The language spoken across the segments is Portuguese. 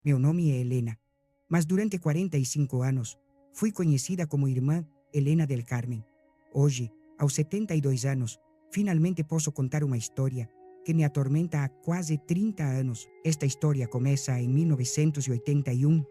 Meu nome é Helena, mas durante 45 anos fui conhecida como Irmã Helena del Carmen. Hoje, aos 72 anos, finalmente posso contar uma história que me atormenta há quase 30 anos. Esta história começa em 1981,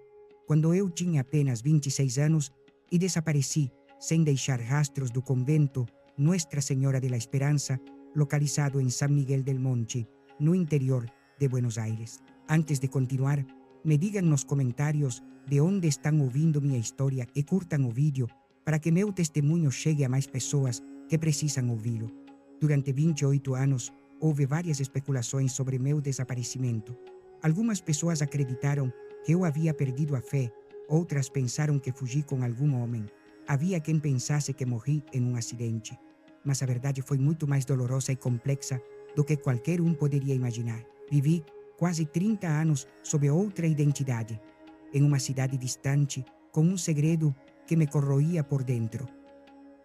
quando eu tinha apenas 26 anos e desapareci sem deixar rastros do convento Nuestra Senhora de la Esperança, localizado em San Miguel del Monte, no interior de Buenos Aires. Antes de continuar, me digam nos comentários de onde estão ouvindo minha história e curtam o vídeo para que meu testemunho chegue a mais pessoas que precisam ouvi-lo. Durante 28 anos, houve várias especulações sobre meu desaparecimento. Algumas pessoas acreditaram que eu havia perdido a fé, outras pensaram que fugi com algum homem. Havia quem pensasse que morri em um acidente. Mas a verdade foi muito mais dolorosa e complexa do que qualquer um poderia imaginar. Vivi quase 30 anos sob outra identidade, em uma cidade distante, com um segredo que me corroía por dentro.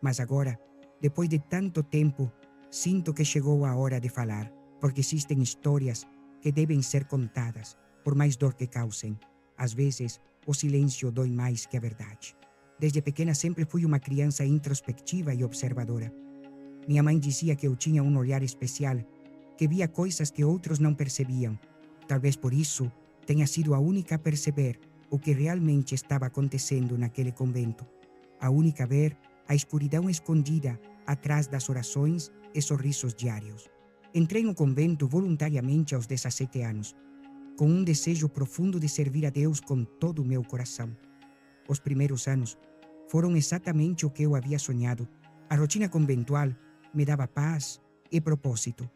Mas agora, depois de tanto tempo, sinto que chegou a hora de falar, porque existem histórias que devem ser contadas, por mais dor que causem. Às vezes, o silêncio dói mais que a verdade. Desde pequena sempre fui uma criança introspectiva e observadora. Minha mãe dizia que eu tinha um olhar especial, que via coisas que outros não percebiam. Talvez por isso tenha sido a única a perceber o que realmente estava acontecendo naquele convento. A única a ver a escuridão escondida atrás das orações e sorrisos diários. Entrei no convento voluntariamente aos 17 anos, com um desejo profundo de servir a Deus com todo o meu coração. Os primeiros anos foram exatamente o que eu havia sonhado. A rotina conventual me dava paz e propósito.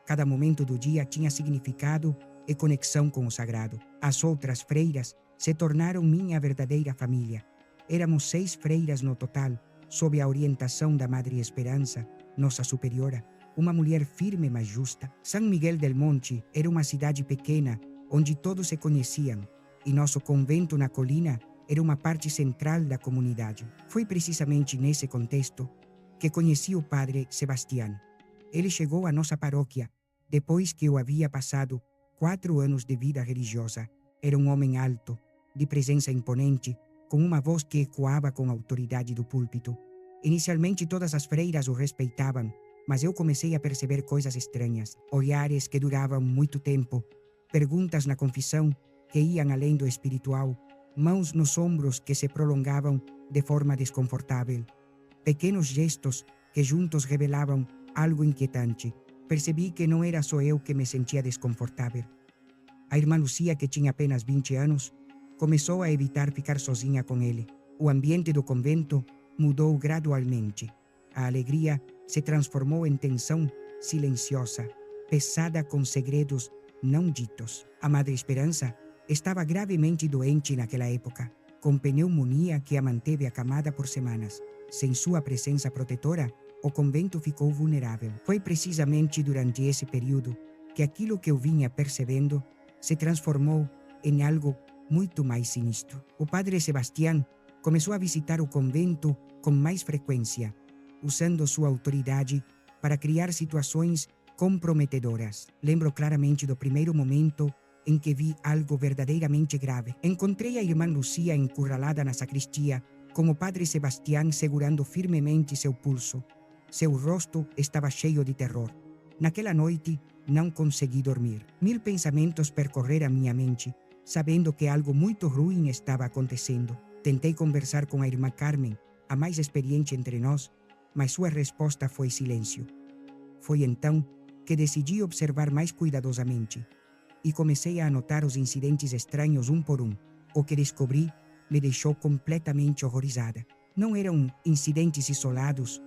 Cada momento do dia tinha significado e conexão com o sagrado. As outras freiras se tornaram minha verdadeira família. Éramos 6 freiras no total, sob a orientação da Madre Esperança, nossa superiora, uma mulher firme mas justa. San Miguel del Monte era uma cidade pequena, onde todos se conheciam, e nosso convento na colina era uma parte central da comunidade. Foi precisamente nesse contexto que conheci o padre Sebastián. Ele chegou à nossa paróquia depois que eu havia passado 4 anos de vida religiosa. Era um homem alto, de presença imponente, com uma voz que ecoava com a autoridade do púlpito. Inicialmente todas as freiras o respeitavam, mas eu comecei a perceber coisas estranhas, olhares que duravam muito tempo, perguntas na confissão que iam além do espiritual, mãos nos ombros que se prolongavam de forma desconfortável, pequenos gestos que juntos revelavam algo inquietante. Percebi que não era só eu que me sentia desconfortável. A irmã Lucia, que tinha apenas 20 anos, começou a evitar ficar sozinha com ele. O ambiente do convento mudou gradualmente. A alegria se transformou em tensão silenciosa, pesada com segredos não ditos. A Madre Esperança estava gravemente doente naquela época, com pneumonia que a manteve acamada por semanas. Sem sua presença protetora, o convento ficou vulnerável. Foi precisamente durante esse período que aquilo que eu vinha percebendo se transformou em algo muito mais sinistro. O padre Sebastián começou a visitar o convento com mais frequência, usando sua autoridade para criar situações comprometedoras. Lembro claramente do primeiro momento em que vi algo verdadeiramente grave. Encontrei a irmã Lucia encurralada na sacristia, com o padre Sebastián segurando firmemente seu pulso. Seu rosto estava cheio de terror. Naquela noite, não consegui dormir. 1000 pensamentos percorreram minha mente, sabendo que algo muito ruim estava acontecendo. Tentei conversar com a irmã Carmen, a mais experiente entre nós, mas sua resposta foi silêncio. Foi então que decidi observar mais cuidadosamente e comecei a anotar os incidentes estranhos um por um. O que descobri me deixou completamente horrorizada. Não eram incidentes isolados,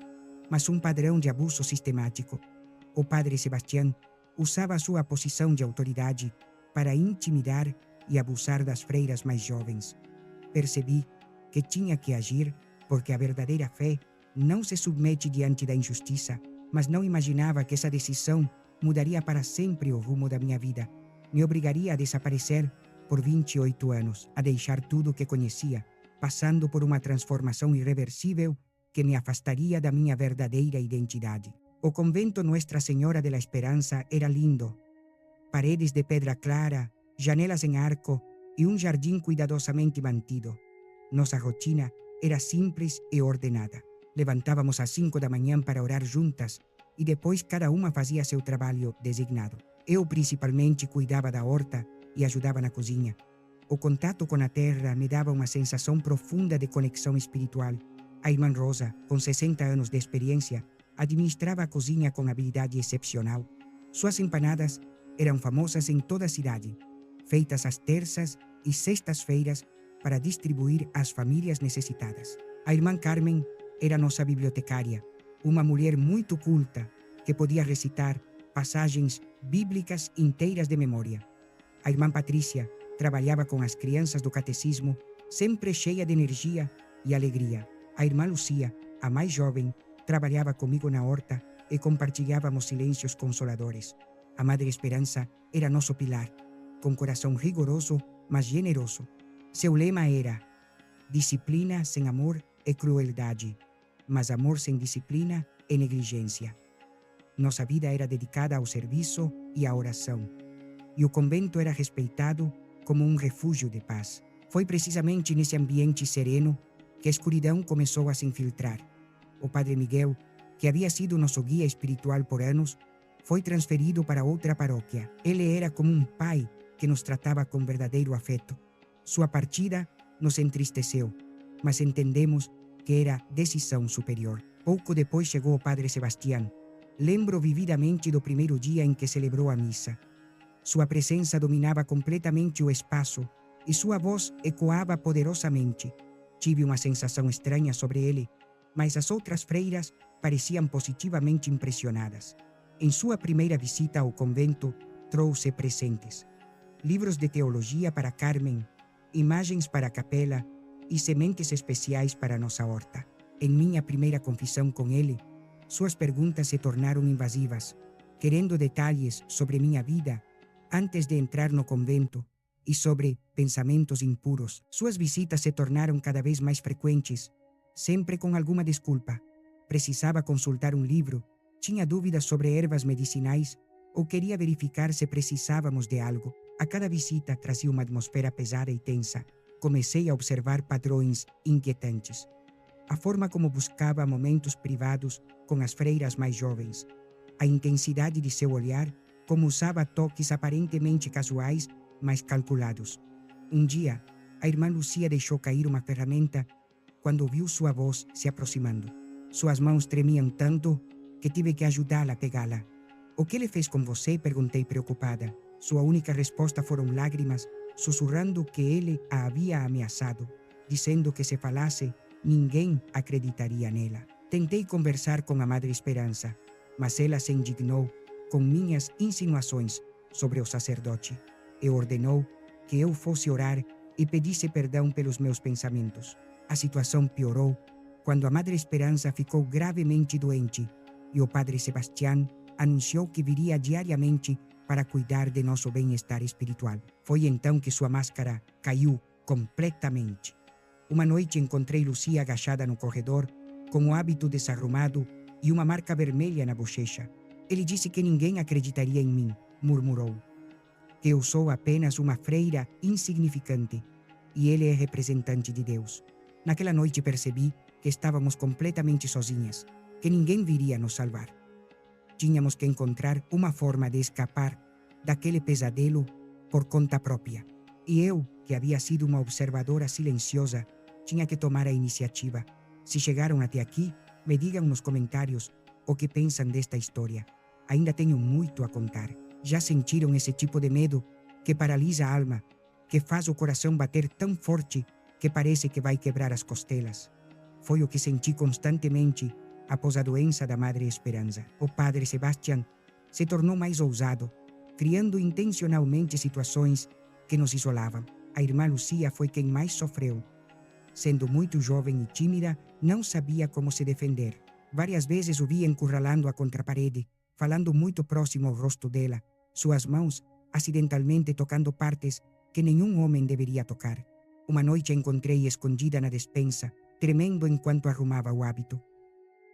mas um padrão de abuso sistemático. O padre Sebastián usava sua posição de autoridade para intimidar e abusar das freiras mais jovens. Percebi que tinha que agir porque a verdadeira fé não se submete diante da injustiça, mas não imaginava que essa decisão mudaria para sempre o rumo da minha vida. Me obrigaria a desaparecer por 28 anos, a deixar tudo o que conhecia, passando por uma transformação irreversível que me afastaria da minha verdadeira identidade. O convento Nuestra Senhora de la Esperança era lindo. Paredes de pedra clara, janelas em arco e um jardim cuidadosamente mantido. Nossa rotina era simples e ordenada. Levantávamos às 5 da manhã para orar juntas e depois cada uma fazia seu trabalho designado. Eu principalmente cuidava da horta e ajudava na cozinha. O contato com a terra me dava uma sensação profunda de conexão espiritual. A irmã Rosa, com 60 anos de experiência, administrava a cozinha com habilidade excepcional. Suas empanadas eram famosas em toda a cidade, feitas às terças e sextas-feiras para distribuir às famílias necessitadas. A irmã Carmen era nossa bibliotecária, uma mulher muito culta que podia recitar passagens bíblicas inteiras de memória. A irmã Patrícia trabalhava com as crianças do catecismo, sempre cheia de energia e alegria. A irmã Lucia, a mais jovem, trabalhava comigo na horta e compartilhávamos silêncios consoladores. A Madre Esperança era nosso pilar, com coração rigoroso, mas generoso. Seu lema era: disciplina sem amor é crueldade, mas amor sem disciplina é negligência. Nossa vida era dedicada ao serviço e à oração, e o convento era respeitado como um refúgio de paz. Foi precisamente nesse ambiente sereno que a escuridão começou a se infiltrar. O Padre Miguel, que havia sido nosso guia espiritual por anos, foi transferido para outra paróquia. Ele era como um pai que nos tratava com verdadeiro afeto. Sua partida nos entristeceu, mas entendemos que era decisão superior. Pouco depois chegou o Padre Sebastião. Lembro vividamente do primeiro dia em que celebrou a missa. Sua presença dominava completamente o espaço e sua voz ecoava poderosamente. Tive uma sensação estranha sobre ele, mas as outras freiras pareciam positivamente impressionadas. Em sua primeira visita ao convento, trouxe presentes: livros de teologia para Carmen, imagens para a capela e sementes especiais para nossa horta. Em minha primeira confissão com ele, suas perguntas se tornaram invasivas, querendo detalhes sobre minha vida antes de entrar no convento e sobre pensamentos impuros. Suas visitas se tornaram cada vez mais frequentes, sempre com alguma desculpa. Precisava consultar um livro, tinha dúvidas sobre ervas medicinais ou queria verificar se precisávamos de algo. A cada visita trazia uma atmosfera pesada e tensa. Comecei a observar padrões inquietantes. A forma como buscava momentos privados com as freiras mais jovens. A intensidade de seu olhar, como usava toques aparentemente casuais, mas calculados. Um dia, a irmã Lucia deixou cair uma ferramenta quando ouviu sua voz se aproximando. Suas mãos tremiam tanto que tive que ajudá-la a pegá-la. "O que ele fez com você?", perguntei preocupada. Sua única resposta foram lágrimas, sussurrando que ele a havia ameaçado, dizendo que se falasse, ninguém acreditaria nela. Tentei conversar com a Madre Esperança, mas ela se indignou com minhas insinuações sobre o sacerdote e ordenou que eu fosse orar e pedisse perdão pelos meus pensamentos. A situação piorou quando a Madre Esperança ficou gravemente doente e o Padre Sebastião anunciou que viria diariamente para cuidar de nosso bem-estar espiritual. Foi então que sua máscara caiu completamente. Uma noite encontrei Lucia agachada no corredor, com o hábito desarrumado e uma marca vermelha na bochecha. "Ele disse que ninguém acreditaria em mim", murmurou. "Que eu sou apenas uma freira insignificante e ele é representante de Deus." Naquela noite percebi que estávamos completamente sozinhas, que ninguém viria nos salvar. Tínhamos que encontrar uma forma de escapar daquele pesadelo por conta própria. E eu, que havia sido uma observadora silenciosa, tinha que tomar a iniciativa. Se chegaram até aqui, me digam nos comentários o que pensam desta história. Ainda tenho muito a contar. Já sentiram esse tipo de medo que paralisa a alma, que faz o coração bater tão forte que parece que vai quebrar as costelas? Foi o que senti constantemente após a doença da Madre Esperança. O Padre Sebastião se tornou mais ousado, criando intencionalmente situações que nos isolavam. A irmã Lucia foi quem mais sofreu. Sendo muito jovem e tímida, não sabia como se defender. Várias vezes o vi encurralando-a contra a parede, falando muito próximo ao rosto dela, suas mãos acidentalmente tocando partes que nenhum homem deveria tocar. Uma noite a encontrei escondida na despensa, tremendo enquanto arrumava o hábito.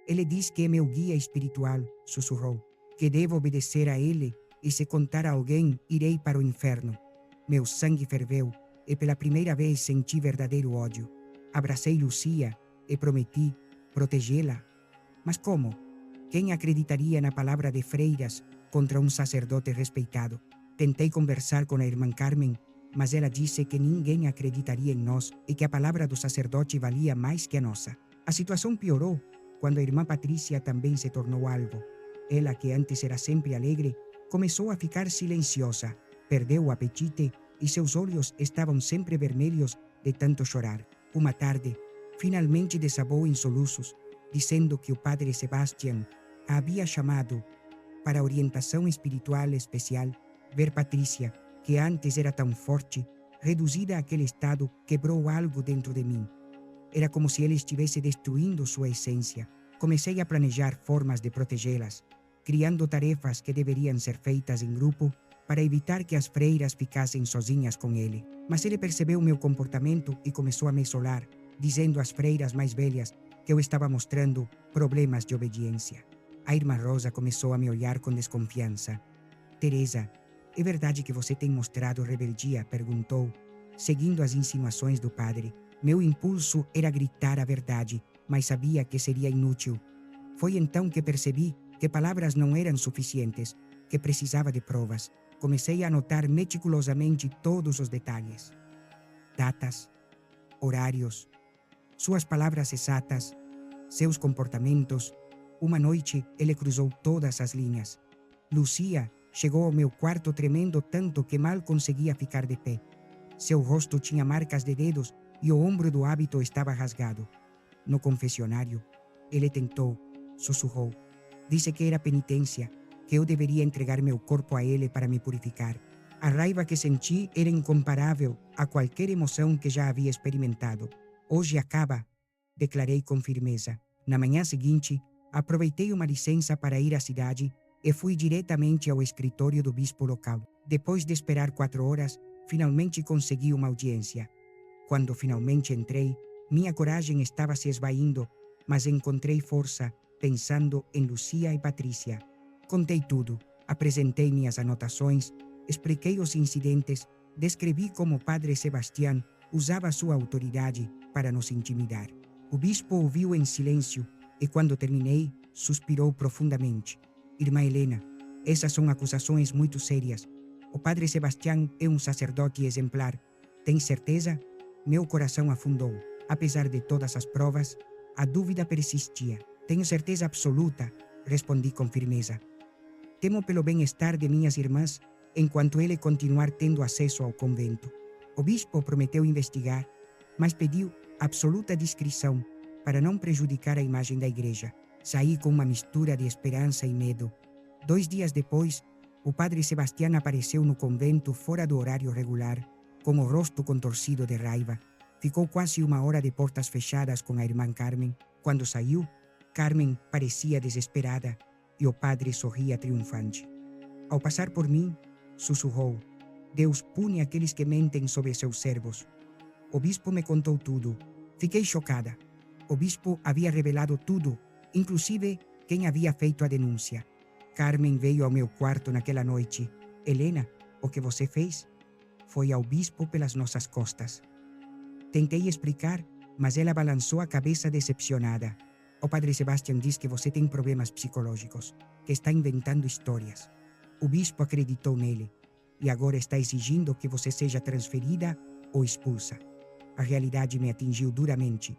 "Ele diz que é meu guia espiritual", sussurrou, "que devo obedecer a ele e se contar a alguém, irei para o inferno." Meu sangue ferveu e pela primeira vez senti verdadeiro ódio. Abracei Lucia e prometi protegê-la. Mas como? Quem acreditaria na palavra de freiras contra um sacerdote respeitado? Tentei conversar com a irmã Carmen, mas ela disse que ninguém acreditaria em nós e que a palavra do sacerdote valia mais que a nossa. A situação piorou quando a irmã Patrícia também se tornou alvo. Ela, que antes era sempre alegre, começou a ficar silenciosa, perdeu o apetite e seus olhos estavam sempre vermelhos de tanto chorar. Uma tarde, finalmente desabou em soluços, dizendo que o padre Sebastián a havia chamado para orientação espiritual especial. Ver Patrícia, que antes era tão forte, reduzida àquele estado, quebrou algo dentro de mim. Era como se ele estivesse destruindo sua essência. Comecei a planejar formas de protegê-las, criando tarefas que deveriam ser feitas em grupo para evitar que as freiras ficassem sozinhas com ele. Mas ele percebeu meu comportamento e começou a me isolar, dizendo às freiras mais velhas que eu estava mostrando problemas de obediência. A irmã Rosa começou a me olhar com desconfiança. Teresa, é verdade que você tem mostrado rebeldia? Perguntou, seguindo as insinuações do padre. Meu impulso era gritar a verdade, mas sabia que seria inútil. Foi então que percebi que palavras não eram suficientes, que precisava de provas. Comecei a anotar meticulosamente todos os detalhes. Datas, horários, suas palavras exatas, seus comportamentos. Uma noite, ele cruzou todas as linhas. Lucia chegou ao meu quarto tremendo tanto que mal conseguia ficar de pé. Seu rosto tinha marcas de dedos e o ombro do hábito estava rasgado. No confessionário, ele tentou, sussurrou. Disse que era penitência, que eu deveria entregar meu corpo a ele para me purificar. A raiva que senti era incomparável a qualquer emoção que já havia experimentado. Hoje acaba, declarei com firmeza. Na manhã seguinte, aproveitei uma licença para ir à cidade e fui diretamente ao escritório do bispo local. Depois de esperar 4 horas, finalmente consegui uma audiência. Quando finalmente entrei, minha coragem estava se esvaindo, mas encontrei força pensando em Lucia e Patrícia. Contei tudo, apresentei minhas anotações, expliquei os incidentes, descrevi como o padre Sebastián usava sua autoridade para nos intimidar. O bispo ouviu em silêncio e, quando terminei, suspirou profundamente. Irmã Helena, essas são acusações muito sérias. O padre Sebastián é um sacerdote exemplar. Tem certeza? Meu coração afundou. Apesar de todas as provas, a dúvida persistia. Tenho certeza absoluta, respondi com firmeza. Temo pelo bem-estar de minhas irmãs enquanto ele continuar tendo acesso ao convento. O bispo prometeu investigar, mas pediu absoluta discrição para não prejudicar a imagem da igreja. Saí com uma mistura de esperança e medo. 2 dias depois, o padre Sebastián apareceu no convento fora do horário regular, com o rosto contorcido de raiva. Ficou quase 1 hora de portas fechadas com a irmã Carmen. Quando saiu, Carmen parecia desesperada e o padre sorria triunfante. Ao passar por mim, sussurrou: Deus pune aqueles que mentem sobre seus servos. O bispo me contou tudo. Fiquei chocada. O bispo havia revelado tudo, inclusive quem havia feito a denúncia. Carmen veio ao meu quarto naquela noite. Helena, o que você fez? Foi ao bispo pelas nossas costas. Tentei explicar, mas ela balançou a cabeça decepcionada. O padre Sebastián diz que você tem problemas psicológicos, que está inventando histórias. O bispo acreditou nele e agora está exigindo que você seja transferida ou expulsa. A realidade me atingiu duramente.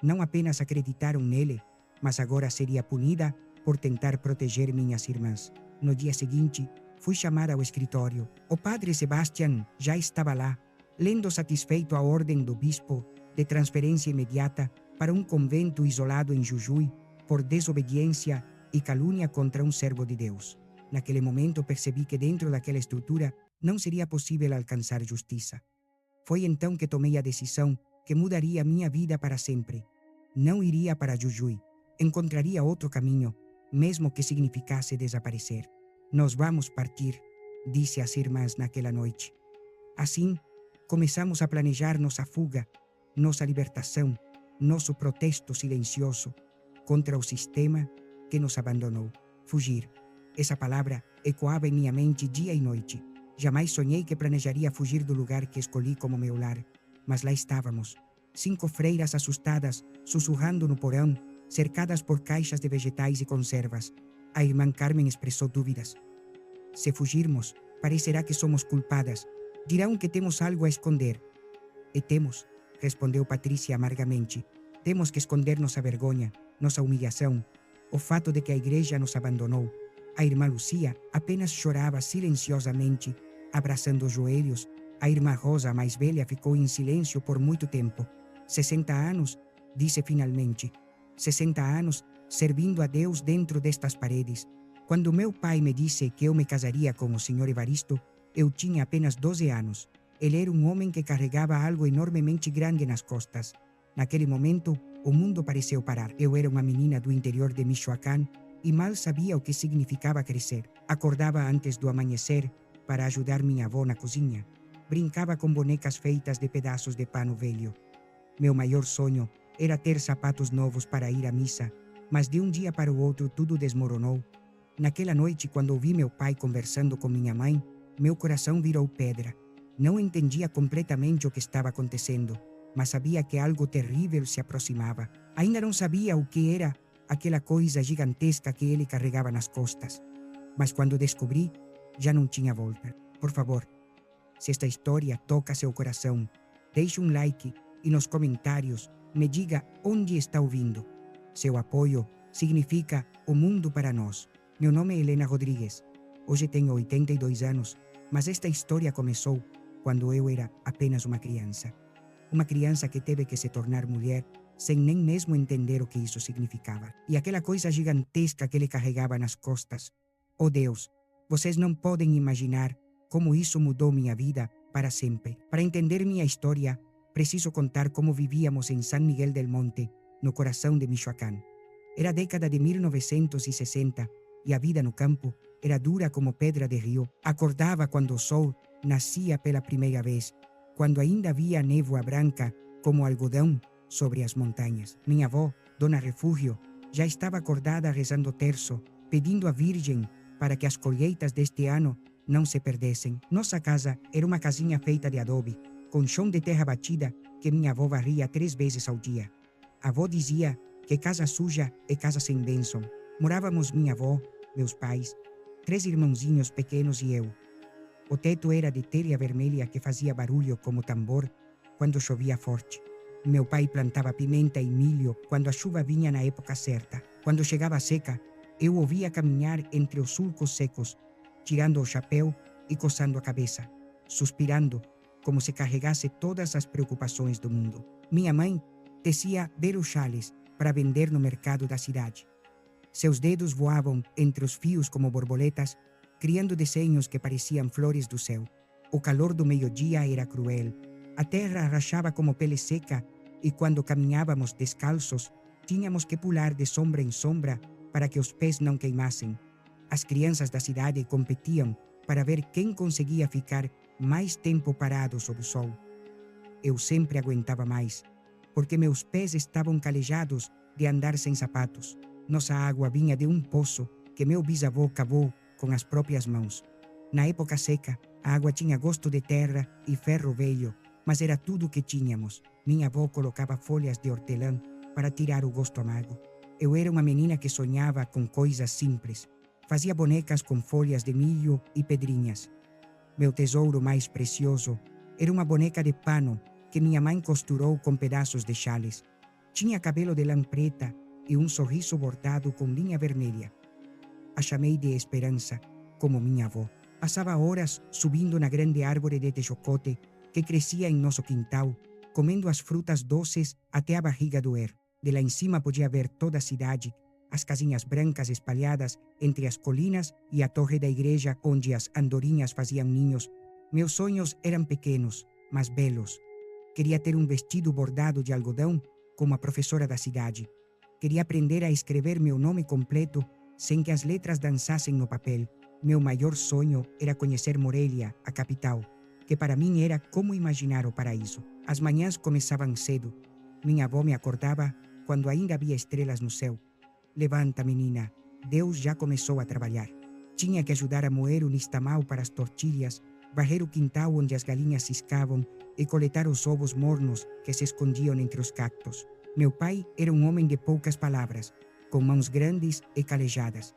Não apenas acreditaram nele, mas agora seria punida por tentar proteger minhas irmãs. No dia seguinte, fui chamada ao escritório. O padre Sebastián já estava lá, lendo satisfeito a ordem do bispo de transferência imediata para um convento isolado em Jujuy por desobediência e calúnia contra um servo de Deus. Naquele momento percebi que dentro daquela estrutura não seria possível alcançar justiça. Foi então que tomei a decisão que mudaria minha vida para sempre. Não iria para Jujuy. Encontraria outro caminho, mesmo que significasse desaparecer. Nós vamos partir, disse às irmãs naquela noite. Assim, começamos a planejar nossa fuga, nossa libertação, nosso protesto silencioso contra o sistema que nos abandonou. Fugir. Essa palavra ecoava em minha mente dia e noite. Jamais sonhei que planejaria fugir do lugar que escolhi como meu lar, mas lá estávamos. 5 freiras assustadas, sussurrando no porão, cercadas por caixas de vegetais e conservas. A irmã Carmen expressou dúvidas. Se fugirmos, parecerá que somos culpadas. Dirão que temos algo a esconder. E temos, respondeu Patrícia amargamente. Temos que esconder nossa vergonha, nossa humilhação, o fato de que a igreja nos abandonou. A irmã Lucia apenas chorava silenciosamente, abraçando os joelhos. A irmã Rosa, a mais velha, ficou em silêncio por muito tempo. 60 anos, disse finalmente. 60 anos servindo a Deus dentro destas paredes. Quando meu pai me disse que eu me casaria com o Sr. Evaristo, eu tinha apenas 12 anos. Ele era um homem que carregava algo enormemente grande nas costas. Naquele momento, o mundo pareceu parar. Eu era uma menina do interior de Michoacán e mal sabia o que significava crescer. Acordava antes do amanhecer para ajudar minha avó na cozinha. Brincava com bonecas feitas de pedaços de pano velho. Meu maior sonho era ter sapatos novos para ir à missa, mas de um dia para o outro tudo desmoronou. Naquela noite, quando ouvi meu pai conversando com minha mãe, meu coração virou pedra. Não entendia completamente o que estava acontecendo, mas sabia que algo terrível se aproximava. Ainda não sabia o que era aquela coisa gigantesca que ele carregava nas costas. Mas quando descobri, já não tinha volta. Por favor, se esta história toca seu coração, deixe um like e nos comentários me diga onde está ouvindo. Seu apoio significa o mundo para nós. Meu nome é Helena Rodrigues. Hoje tenho 82 anos, mas esta história começou quando eu era apenas uma criança. Uma criança que teve que se tornar mulher sem nem mesmo entender o que isso significava. E aquela coisa gigantesca que ele carregava nas costas. Oh Deus, vocês não podem imaginar como isso mudou minha vida para sempre. Para entender minha história, preciso contar como vivíamos em San Miguel del Monte, no coração de Michoacán. Era a década de 1960 e a vida no campo era dura como pedra de rio. Acordava quando o sol nascia pela primeira vez, quando ainda havia névoa branca como algodão sobre as montanhas. Minha avó, Dona Refúgio, já estava acordada rezando terço, pedindo à Virgem para que as colheitas deste ano não se perdessem. Nossa casa era uma casinha feita de adobe, com chão de terra batida que minha avó varria 3 vezes ao dia. A avó dizia que casa suja é casa sem bênção. Morávamos minha avó, meus pais, 3 irmãozinhos pequenos e eu. O teto era de telha vermelha que fazia barulho como tambor quando chovia forte. Meu pai plantava pimenta e milho quando a chuva vinha na época certa. Quando chegava a seca, eu ouvia caminhar entre os sulcos secos, tirando o chapéu e coçando a cabeça, suspirando como se carregasse todas as preocupações do mundo. Minha mãe tecia belos chales para vender no mercado da cidade. Seus dedos voavam entre os fios como borboletas, criando desenhos que pareciam flores do céu. O calor do meio-dia era cruel. A terra rachava como pele seca e quando caminhávamos descalços, tínhamos que pular de sombra em sombra para que os pés não queimassem. As crianças da cidade competiam para ver quem conseguia ficar mais tempo parado sob o sol. Eu sempre aguentava mais, porque meus pés estavam calejados de andar sem sapatos. Nossa água vinha de um poço que meu bisavô cavou com as próprias mãos. Na época seca, a água tinha gosto de terra e ferro velho, mas era tudo o que tínhamos. Minha avó colocava folhas de hortelã para tirar o gosto amargo. Eu era uma menina que sonhava com coisas simples. Fazia bonecas com folhas de milho e pedrinhas. Meu tesouro mais precioso era uma boneca de pano que minha mãe costurou com pedaços de chales. Tinha cabelo de lã preta e um sorriso bordado com linha vermelha. A chamei de Esperança, como minha avó. Passava horas subindo na grande árvore de tejocote que crescia em nosso quintal, comendo as frutas doces até a barriga doer. De lá em cima podia ver toda a cidade, as casinhas brancas espalhadas entre as colinas e a torre da igreja onde as andorinhas faziam ninhos. Meus sonhos eram pequenos, mas belos. Queria ter um vestido bordado de algodão como a professora da cidade. Queria aprender a escrever meu nome completo sem que as letras dançassem no papel. Meu maior sonho era conhecer Morelia, a capital, que para mim era como imaginar o paraíso. As manhãs começavam cedo. Minha avó me acordava quando ainda havia estrelas no céu. Levanta, menina, Deus já começou a trabalhar. Tinha que ajudar a moer o nixtamal para as tortilhas, varrer o quintal onde as galinhas ciscavam e coletar os ovos mornos que se escondiam entre os cactos. Meu pai era um homem de poucas palavras, com mãos grandes e calejadas.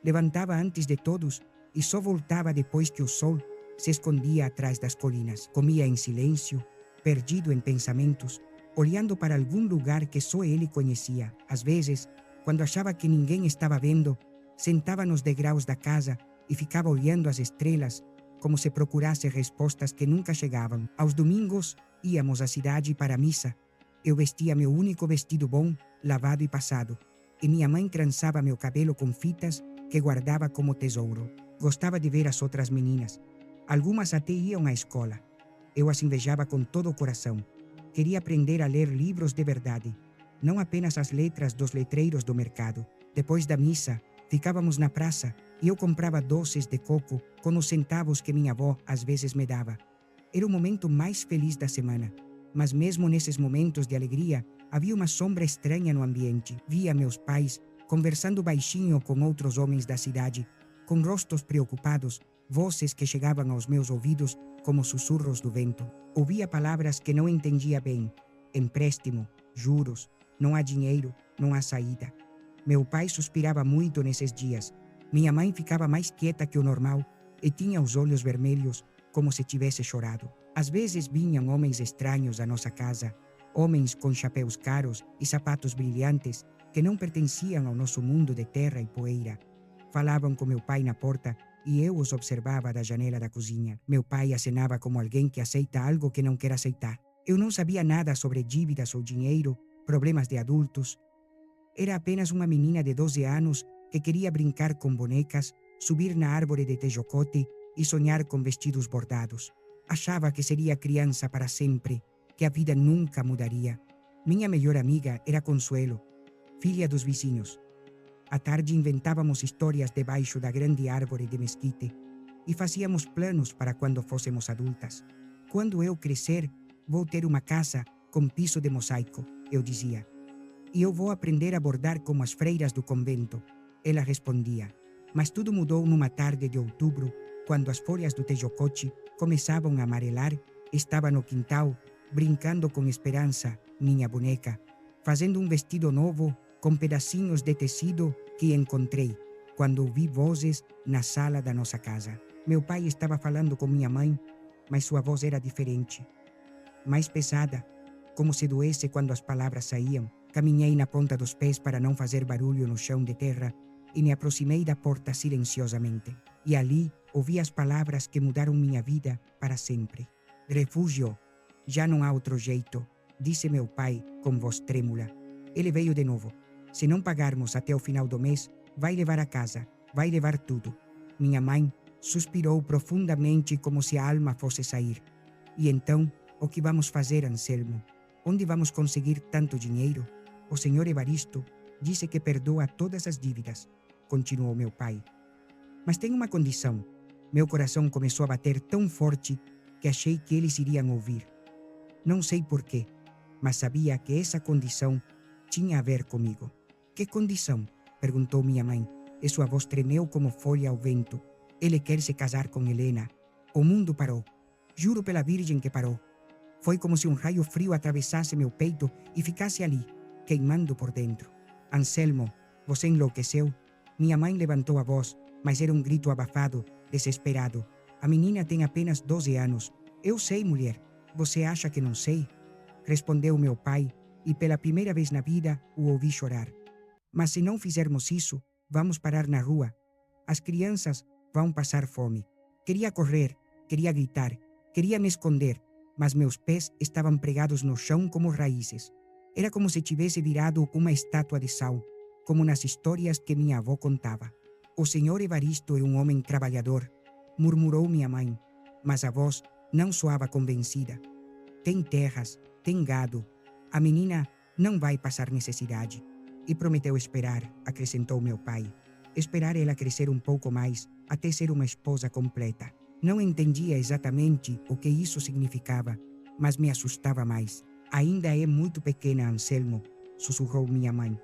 Levantava antes de todos e só voltava depois que o sol se escondia atrás das colinas. Comia em silêncio, perdido em pensamentos, olhando para algum lugar que só ele conhecia. Às vezes, quando achava que ninguém estava vendo, sentava nos degraus da casa e ficava olhando as estrelas, como se procurasse respostas que nunca chegavam. Aos domingos, íamos à cidade para a missa. Eu vestia meu único vestido bom, lavado e passado, e minha mãe trançava meu cabelo com fitas que guardava como tesouro. Gostava de ver as outras meninas. Algumas até iam à escola. Eu as invejava com todo o coração. Queria aprender a ler livros de verdade, não apenas as letras dos letreiros do mercado. Depois da missa, ficávamos na praça e eu comprava doces de coco com os centavos que minha avó às vezes me dava. Era o momento mais feliz da semana. Mas mesmo nesses momentos de alegria, havia uma sombra estranha no ambiente. Via meus pais conversando baixinho com outros homens da cidade, com rostos preocupados, vozes que chegavam aos meus ouvidos como sussurros do vento. Ouvia palavras que não entendia bem. Empréstimo, juros, não há dinheiro, não há saída. Meu pai suspirava muito nesses dias. Minha mãe ficava mais quieta que o normal e tinha os olhos vermelhos, como se tivesse chorado. Às vezes vinham homens estranhos à nossa casa, homens com chapéus caros e sapatos brilhantes que não pertenciam ao nosso mundo de terra e poeira. Falavam com meu pai na porta e eu os observava da janela da cozinha. Meu pai acenava como alguém que aceita algo que não quer aceitar. Eu não sabia nada sobre dívidas ou dinheiro, problemas de adultos. Era apenas uma menina de 12 anos que queria brincar com bonecas, subir na árvore de tejocote e sonhar com vestidos bordados. Achava que seria criança para sempre, que a vida nunca mudaria. Minha melhor amiga era Consuelo, filha dos vizinhos. À tarde inventávamos histórias debaixo da grande árvore de mesquite e fazíamos planos para quando fôssemos adultas. Quando eu crescer, vou ter uma casa com piso de mosaico, eu dizia. E eu vou aprender a bordar como as freiras do convento. Ela respondia. Mas tudo mudou numa tarde de outubro, quando as folhas do tejocote começavam a amarelar. Estava no quintal, brincando com Esperança, minha boneca, fazendo um vestido novo com pedacinhos de tecido que encontrei quando ouvi vozes na sala da nossa casa. Meu pai estava falando com minha mãe, mas sua voz era diferente, mais pesada, como se doesse quando as palavras saíam. Caminhei na ponta dos pés para não fazer barulho no chão de terra e me aproximei da porta silenciosamente. E ali ouvi as palavras que mudaram minha vida para sempre. Refúgio, já não há outro jeito, disse meu pai com voz trêmula. Ele veio de novo. Se não pagarmos até o final do mês, vai levar a casa, vai levar tudo. Minha mãe suspirou profundamente como se a alma fosse sair. E então, o que vamos fazer, Anselmo? Onde vamos conseguir tanto dinheiro? O senhor Evaristo disse que perdoa todas as dívidas, continuou meu pai. Mas tem uma condição. Meu coração começou a bater tão forte que achei que eles iriam ouvir. Não sei porquê, mas sabia que essa condição tinha a ver comigo. Que condição? Perguntou minha mãe, e sua voz tremeu como folha ao vento. Ele quer se casar com Helena. O mundo parou. Juro pela Virgem que parou. Foi como se um raio frio atravessasse meu peito e ficasse ali, queimando por dentro. Anselmo, você enlouqueceu? Minha mãe levantou a voz, mas era um grito abafado, desesperado. A menina tem apenas 12 anos. Eu sei, mulher. Você acha que não sei? Respondeu meu pai, e pela primeira vez na vida o ouvi chorar. Mas se não fizermos isso, vamos parar na rua. As crianças vão passar fome. Queria correr, queria gritar, queria me esconder, mas meus pés estavam pregados no chão como raízes. Era como se tivesse virado uma estátua de sal, como nas histórias que minha avó contava. O senhor Evaristo é um homem trabalhador, murmurou minha mãe, mas a voz não soava convencida. Tem terras, tem gado. A menina não vai passar necessidade. E prometeu esperar, acrescentou meu pai. Esperar ela crescer um pouco mais, até ser uma esposa completa. Não entendia exatamente o que isso significava, mas me assustava mais. Ainda é muito pequena, Anselmo, sussurrou minha mãe.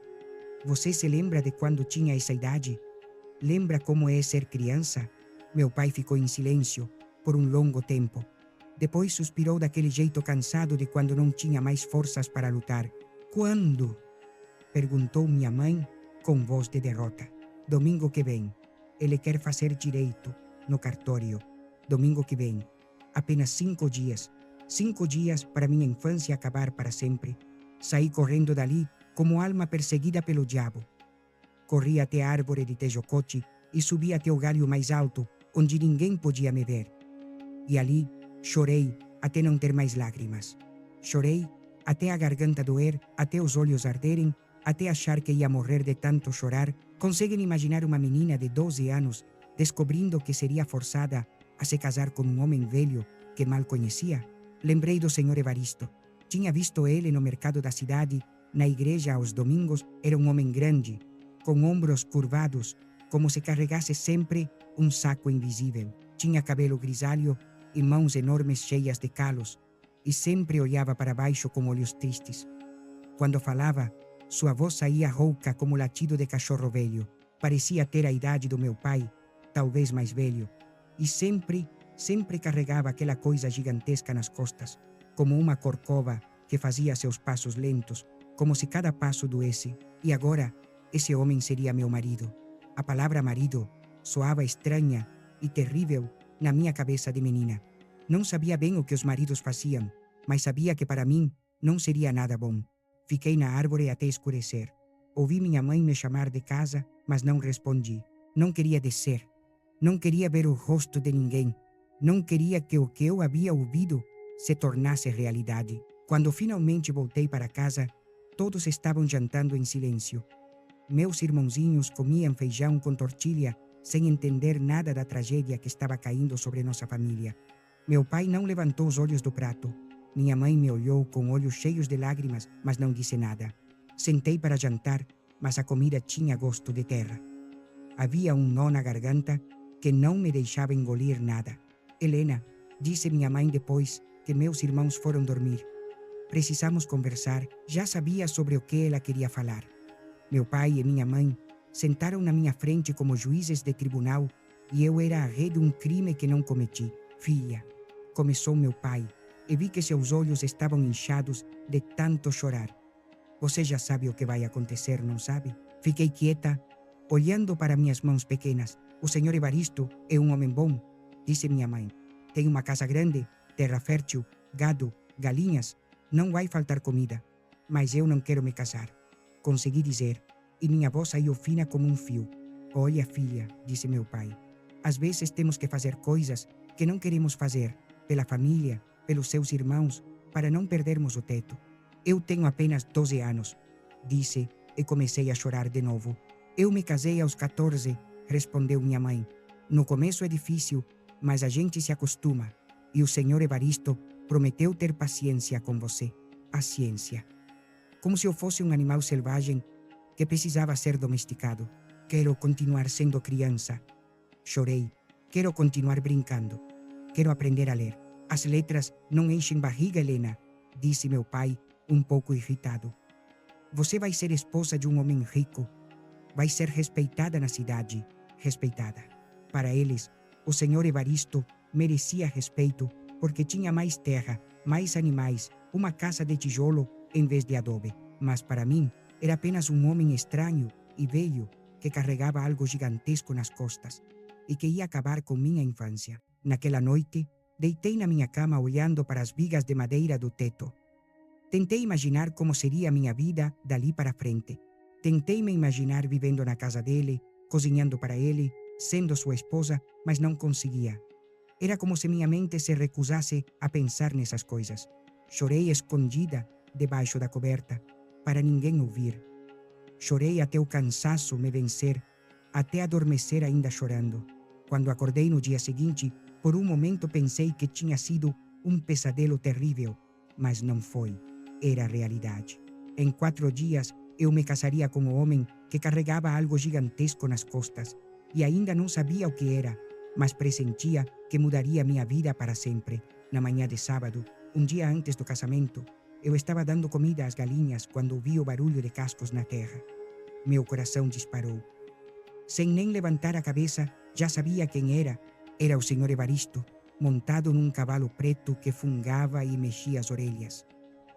Você se lembra de quando tinha essa idade? Lembra como é ser criança? Meu pai ficou em silêncio, por um longo tempo. Depois suspirou daquele jeito cansado de quando não tinha mais forças para lutar. Quando? Perguntou minha mãe com voz de derrota. Domingo que vem. Ele quer fazer direito no cartório. Domingo que vem. Apenas 5 dias. 5 dias para minha infância acabar para sempre. Saí correndo dali como alma perseguida pelo diabo. Corri até a árvore de tejocote e subi até o galho mais alto, onde ninguém podia me ver. E ali chorei até não ter mais lágrimas. Chorei até a garganta doer, até os olhos arderem, até achar que ia morrer de tanto chorar. Conseguem imaginar uma menina de 12 anos descobrindo que seria forçada a se casar com um homem velho que mal conhecia? Lembrei do Senhor Evaristo. Tinha visto ele no mercado da cidade, na igreja aos domingos. Era um homem grande, com ombros curvados, como se carregasse sempre um saco invisível. Tinha cabelo grisalho e mãos enormes cheias de calos, e sempre olhava para baixo com olhos tristes. Quando falava, sua voz saía rouca como latido de cachorro velho. Parecia ter a idade do meu pai, talvez mais velho, e sempre carregava aquela coisa gigantesca nas costas, como uma corcova que fazia seus passos lentos, como se cada passo doesse. E agora, esse homem seria meu marido. A palavra marido soava estranha e terrível na minha cabeça de menina. Não sabia bem o que os maridos faziam, mas sabia que para mim não seria nada bom. Fiquei na árvore até escurecer. Ouvi minha mãe me chamar de casa, mas não respondi. Não queria descer. Não queria ver o rosto de ninguém. Não queria que o que eu havia ouvido se tornasse realidade. Quando finalmente voltei para casa, todos estavam jantando em silêncio. Meus irmãozinhos comiam feijão com tortilha, sem entender nada da tragédia que estava caindo sobre nossa família. Meu pai não levantou os olhos do prato. Minha mãe me olhou com olhos cheios de lágrimas, mas não disse nada. Sentei para jantar, mas a comida tinha gosto de terra. Havia um nó na garganta que não me deixava engolir nada. Helena, disse minha mãe depois que meus irmãos foram dormir. Precisamos conversar. Já sabia sobre o que ela queria falar. Meu pai e minha mãe sentaram na minha frente como juízes de tribunal e eu era a ré de um crime que não cometi. Filha, começou meu pai, e vi que seus olhos estavam inchados de tanto chorar. Você já sabe o que vai acontecer, não sabe? Fiquei quieta, olhando para minhas mãos pequenas. O senhor Evaristo é um homem bom, disse minha mãe. Tem uma casa grande, terra fértil, gado, galinhas. Não vai faltar comida. Mas eu não quero me casar. Consegui dizer, e minha voz saiu fina como um fio. Olha, filha, disse meu pai. Às vezes temos que fazer coisas que não queremos fazer, pela família, pelos seus irmãos, para não perdermos o teto. Eu tenho apenas 12 anos, disse e comecei a chorar de novo. Eu me casei aos 14, respondeu minha mãe. No começo é difícil, mas a gente se acostuma. E o senhor Evaristo prometeu ter paciência com você. Paciência. Como se eu fosse um animal selvagem que precisava ser domesticado. Quero continuar sendo criança. Chorei. Quero continuar brincando. Quero aprender a ler. As letras não enchem barriga, Helena, disse meu pai, um pouco irritado. Você vai ser esposa de um homem rico. Vai ser respeitada na cidade. Respeitada. Para eles, o senhor Evaristo merecia respeito porque tinha mais terra, mais animais, uma casa de tijolo em vez de adobe. Mas para mim, era apenas um homem estranho e velho que carregava algo gigantesco nas costas e que ia acabar com minha infância. Naquela noite, deitei na minha cama olhando para as vigas de madeira do teto. Tentei imaginar como seria minha vida dali para frente. Tentei me imaginar vivendo na casa dele, cozinhando para ele, sendo sua esposa, mas não conseguia. Era como se minha mente se recusasse a pensar nessas coisas. Chorei escondida debaixo da coberta, para ninguém ouvir. Chorei até o cansaço me vencer, até adormecer ainda chorando. Quando acordei no dia seguinte, por um momento pensei que tinha sido um pesadelo terrível, mas não foi. Era a realidade. Em 4 dias, eu me casaria com o homem que carregava algo gigantesco nas costas, e ainda não sabia o que era, mas pressentia que mudaria minha vida para sempre. Na manhã de sábado, um dia antes do casamento, eu estava dando comida às galinhas quando ouvi o barulho de cascos na terra. Meu coração disparou. Sem nem levantar a cabeça, já sabia quem era. Era o senhor Evaristo. montado num cavalo preto que fungava e mexia as orelhas.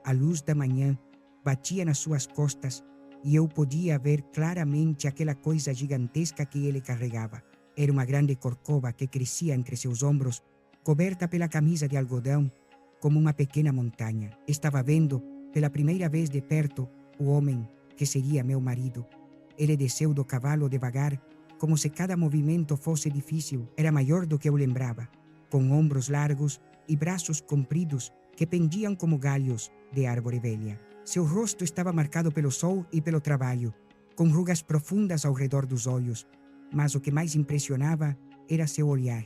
A luz da manhã batia nas suas costas e eu podia ver claramente aquela coisa gigantesca que ele carregava. Era uma grande corcova que crescia entre seus ombros, coberta pela camisa de algodão, como uma pequena montanha. Estava vendo, pela primeira vez de perto, o homem que seria meu marido. Ele desceu do cavalo devagar, como se cada movimento fosse difícil. Era maior do que eu lembrava, com ombros largos e braços compridos que pendiam como galhos de árvore velha. Seu rosto estava marcado pelo sol e pelo trabalho, com rugas profundas ao redor dos olhos, mas o que mais impressionava era seu olhar.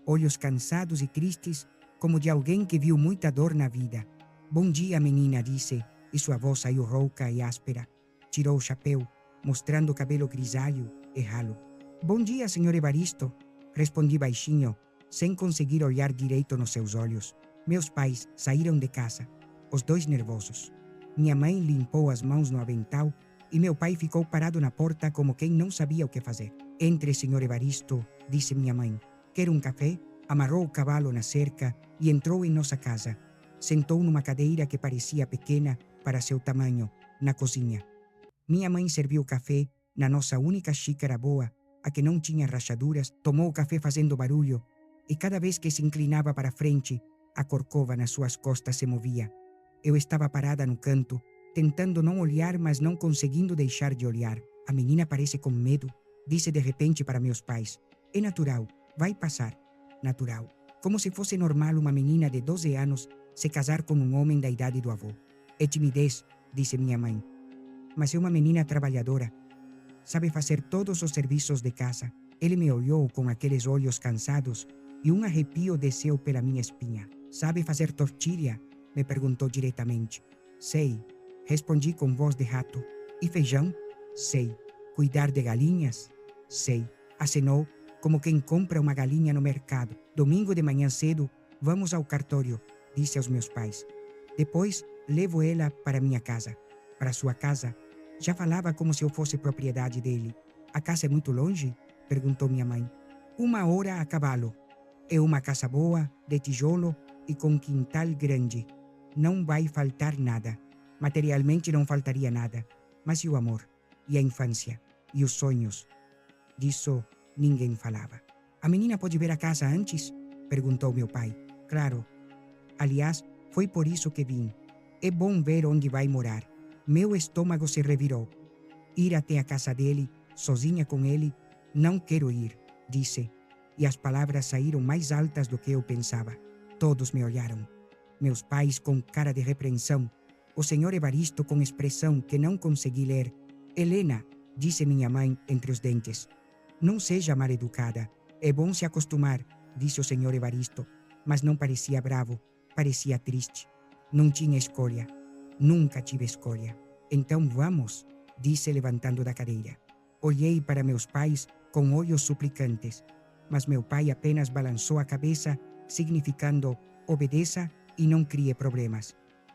Olhos cansados e tristes, como de alguém que viu muita dor na vida. "Bom dia, menina", disse, e sua voz saiu rouca e áspera. Tirou o chapéu, mostrando o cabelo grisalho e ralo. "Bom dia, senhor Evaristo", respondi baixinho, sem conseguir olhar direito nos seus olhos. Meus pais saíram de casa, os dois nervosos. Minha mãe limpou as mãos no avental e meu pai ficou parado na porta como quem não sabia o que fazer. "Entre, senhor Evaristo", disse minha mãe. "Quer um café?" Amarrou o cavalo na cerca e entrou em nossa casa. Sentou numa cadeira que parecia pequena para seu tamanho, na cozinha. Minha mãe serviu café na nossa única xícara boa, a que não tinha rachaduras. Tomou o café fazendo barulho e cada vez que se inclinava para frente, a corcova nas suas costas se movia. Eu estava parada no canto, tentando não olhar, mas não conseguindo deixar de olhar. "A menina parece com medo", disse de repente para meus pais. "É natural, vai passar." Natural. Como se fosse normal uma menina de 12 anos se casar com um homem da idade do avô. "É timidez", disse minha mãe. "Mas é uma menina trabalhadora. Sabe fazer todos os serviços de casa." Ele me olhou com aqueles olhos cansados e um arrepio desceu pela minha espinha. "Sabe fazer tortilha?", me perguntou diretamente. "Sei", respondi com voz de rato. "E feijão?" "Sei." "Cuidar de galinhas?" "Sei." Acenou, como quem compra uma galinha no mercado. "Domingo de manhã cedo, vamos ao cartório", disse aos meus pais. "Depois, levo ela para minha casa." "Para sua casa?" Já falava como se eu fosse propriedade dele. "A casa é muito longe?", perguntou minha mãe. "1 hora a cavalo. É uma casa boa, de tijolo e com quintal grande. Não vai faltar nada. Materialmente não faltaria nada. Mas e o amor? E a infância? E os sonhos?" Disso ninguém falava. "A menina pode ver a casa antes?", perguntou meu pai. "Claro. Aliás, foi por isso que vim. É bom ver onde vai morar." Meu estômago se revirou. "Ir até a casa dele, sozinha com ele? Não quero ir", disse. E as palavras saíram mais altas do que eu pensava. Todos me olharam. Meus pais com cara de repreensão. O senhor Evaristo com expressão que não consegui ler. "Helena", disse minha mãe entre os dentes. "Não seja mal educada. É bom se acostumar", disse o senhor Evaristo. Mas não parecia bravo, parecia triste. Não tinha escolha. Nunca tive escolha. "Então vamos", disse levantando da cadeira. Olhei para meus pais com olhos suplicantes, mas meu pai apenas balançou a cabeça, significando obedeça e não crie problemas.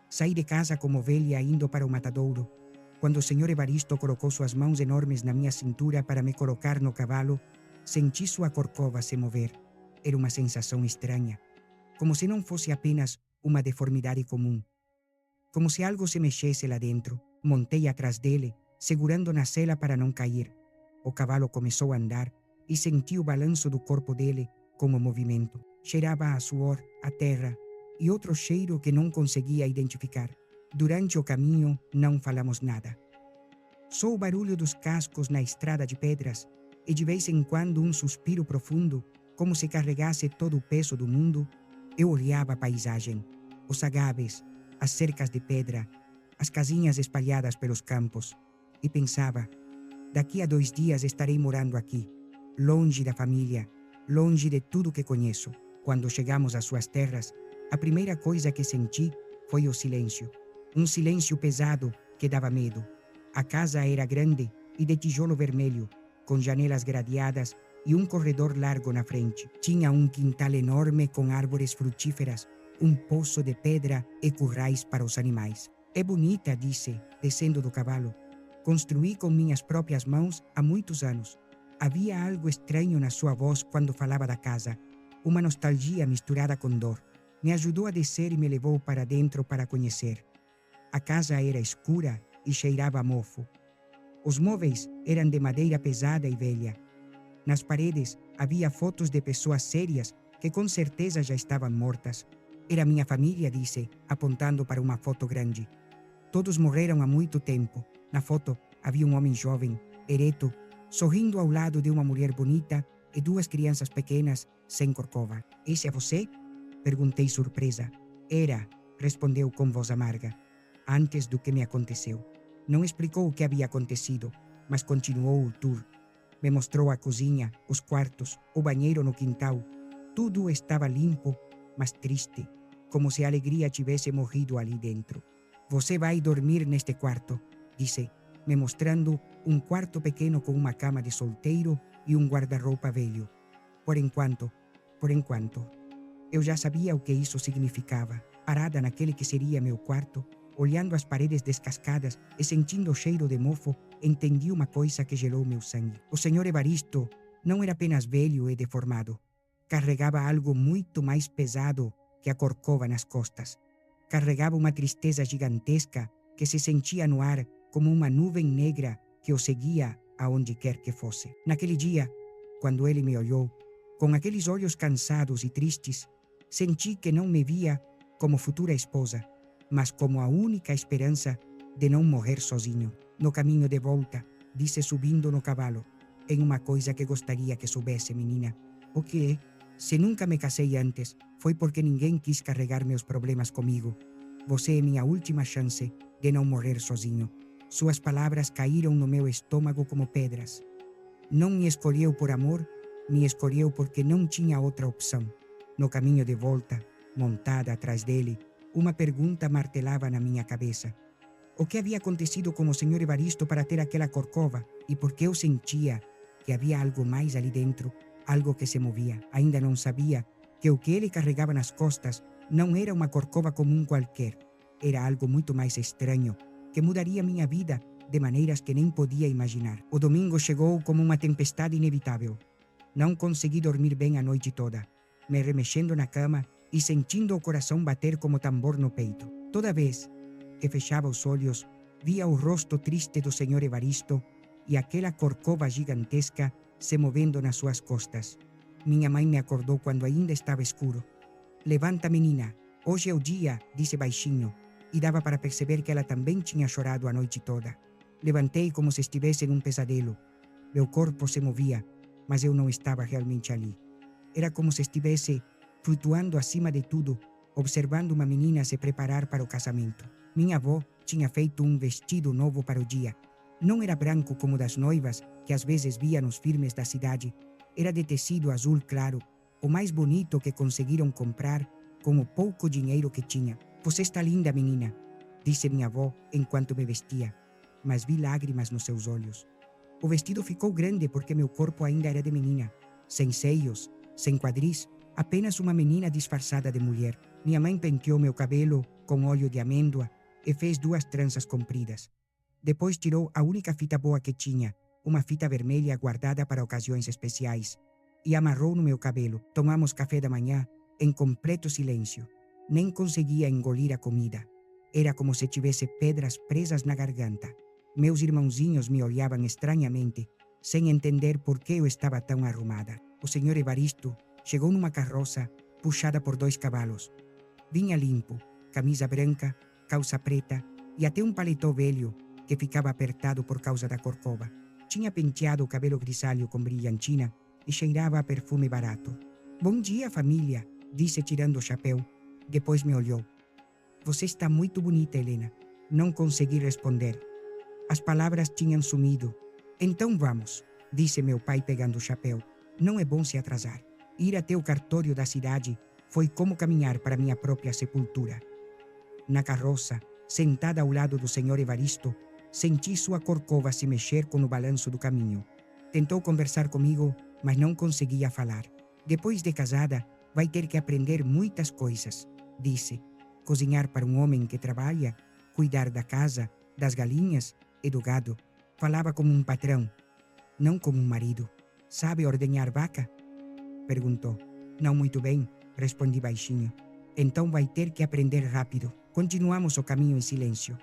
Saí de casa como ovelha indo para o matadouro. Quando o senhor Evaristo colocou suas mãos enormes na minha cintura para me colocar no cavalo, senti sua corcova se mover. Era uma sensação estranha, como se não fosse apenas uma deformidade comum. Como se algo se mexesse lá dentro. Montei atrás dele, segurando na sela para não cair. O cavalo começou a andar e senti o balanço do corpo dele com o movimento. Cheirava a suor, a terra e outro cheiro que não conseguia identificar. Durante o caminho, não falamos nada. Só o barulho dos cascos na estrada de pedras e de vez em quando um suspiro profundo, como se carregasse todo o peso do mundo. Eu olhava a paisagem, os agaves, as cercas de pedra, as casinhas espalhadas pelos campos, e pensava: daqui a 2 dias estarei morando aqui, longe da família, longe de tudo que conheço. Quando chegamos às suas terras, a primeira coisa que senti foi o silêncio. Um silêncio pesado que dava medo. A casa era grande e de tijolo vermelho, com janelas gradeadas e um corredor largo na frente. Tinha um quintal enorme com árvores frutíferas, um poço de pedra e currais para os animais. É bonita, disse, descendo do cavalo. Construí com minhas próprias mãos há muitos anos. Havia algo estranho na sua voz quando falava da casa, uma nostalgia misturada com dor. Me ajudou a descer e me levou para dentro para conhecer. A casa era escura e cheirava a mofo. Os móveis eram de madeira pesada e velha. Nas paredes havia fotos de pessoas sérias que com certeza já estavam mortas. Era minha família, disse, apontando para uma foto grande. Todos morreram há muito tempo. Na foto havia um homem jovem, ereto, sorrindo ao lado de uma mulher bonita e duas crianças pequenas sem corcova. Esse é você? Perguntei surpresa. Era, respondeu com voz amarga. Antes do que me aconteceu. Não explicou o que havia acontecido, mas continuou o tour. Me mostrou a cozinha, os quartos, o banheiro no quintal. Tudo estava limpo, mas triste, como se a alegria tivesse morrido ali dentro. Você vai dormir neste quarto, disse, me mostrando um quarto pequeno com uma cama de solteiro e um guarda-roupa velho. Por enquanto. Eu já sabia o que isso significava. Parada naquele que seria meu quarto, olhando as paredes descascadas e sentindo o cheiro de mofo, entendi uma coisa que gelou meu sangue. O Sr. Evaristo não era apenas velho e deformado. Carregava algo muito mais pesado que a corcova nas costas. Carregava uma tristeza gigantesca que se sentia no ar como uma nuvem negra que o seguia aonde quer que fosse. Naquele dia, quando ele me olhou, com aqueles olhos cansados e tristes, senti que não me via como futura esposa, mas como a única esperança de não morrer sozinho. No caminho de volta, disse subindo no cavalo, em uma coisa que gostaria que soubesse, menina. O que é? Se nunca me casei antes, foi porque ninguém quis carregar meus problemas comigo. Você é minha última chance de não morrer sozinho. Suas palavras caíram no meu estômago como pedras. Não me escolheu por amor, me escolheu porque não tinha outra opção. No caminho de volta, montada atrás dele, uma pergunta martelava na minha cabeça. O que havia acontecido com o Sr. Evaristo para ter aquela corcova e por que eu sentia que havia algo mais ali dentro, algo que se movia. Ainda não sabia que o que ele carregava nas costas não era uma corcova comum qualquer. Era algo muito mais estranho, que mudaria minha vida de maneiras que nem podia imaginar. O domingo chegou como uma tempestade inevitável. Não consegui dormir bem a noite toda, me remexendo na cama e sentindo o coração bater como tambor no peito. Toda vez que fechava os olhos, via o rosto triste do Sr. Evaristo e aquela corcova gigantesca se movendo nas suas costas. Minha mãe me acordou quando ainda estava escuro. Levanta, menina, hoje é o dia, disse baixinho, e dava para perceber que ela também tinha chorado a noite toda. Levantei como se estivesse num pesadelo. Meu corpo se movia, mas eu não estava realmente ali. Era como se estivesse flutuando acima de tudo, observando uma menina se preparar para o casamento. Minha avó tinha feito um vestido novo para o dia. Não era branco como o das noivas, que às vezes via nos filmes da cidade. Era de tecido azul claro, o mais bonito que conseguiram comprar com o pouco dinheiro que tinha. Você está linda, menina, disse minha avó enquanto me vestia, mas vi lágrimas nos seus olhos. O vestido ficou grande porque meu corpo ainda era de menina, sem seios, sem quadris, apenas uma menina disfarçada de mulher. Minha mãe penteou meu cabelo com óleo de amêndoa e fez 2 tranças compridas. Depois tirou a única fita boa que tinha, uma fita vermelha guardada para ocasiões especiais, e amarrou no meu cabelo. Tomamos café da manhã em completo silêncio. Nem conseguia engolir a comida. Era como se tivesse pedras presas na garganta. Meus irmãozinhos me olhavam estranhamente, sem entender por que eu estava tão arrumada. O Sr. Evaristo chegou numa carroça puxada por 2 cavalos. Vinha limpo, camisa branca, calça preta e até um paletó velho que ficava apertado por causa da corcova. Tinha penteado o cabelo grisalho com brilhantina e cheirava a perfume barato. Bom dia, família, disse tirando o chapéu. Depois me olhou. Você está muito bonita, Helena. Não consegui responder. As palavras tinham sumido. Então vamos, disse meu pai pegando o chapéu. Não é bom se atrasar. Ir até o cartório da cidade foi como caminhar para minha própria sepultura. Na carroça, sentada ao lado do Sr. Evaristo, senti sua corcova se mexer com o balanço do caminho. Tentou conversar comigo, mas não conseguia falar. Depois de casada, vai ter que aprender muitas coisas, disse. Cozinhar para um homem que trabalha, cuidar da casa, das galinhas e do gado. Falava como um patrão, não como um marido. Sabe ordenhar vaca? Perguntou. Não muito bem, respondi baixinho. Então vai ter que aprender rápido. Continuamos o caminho em silêncio.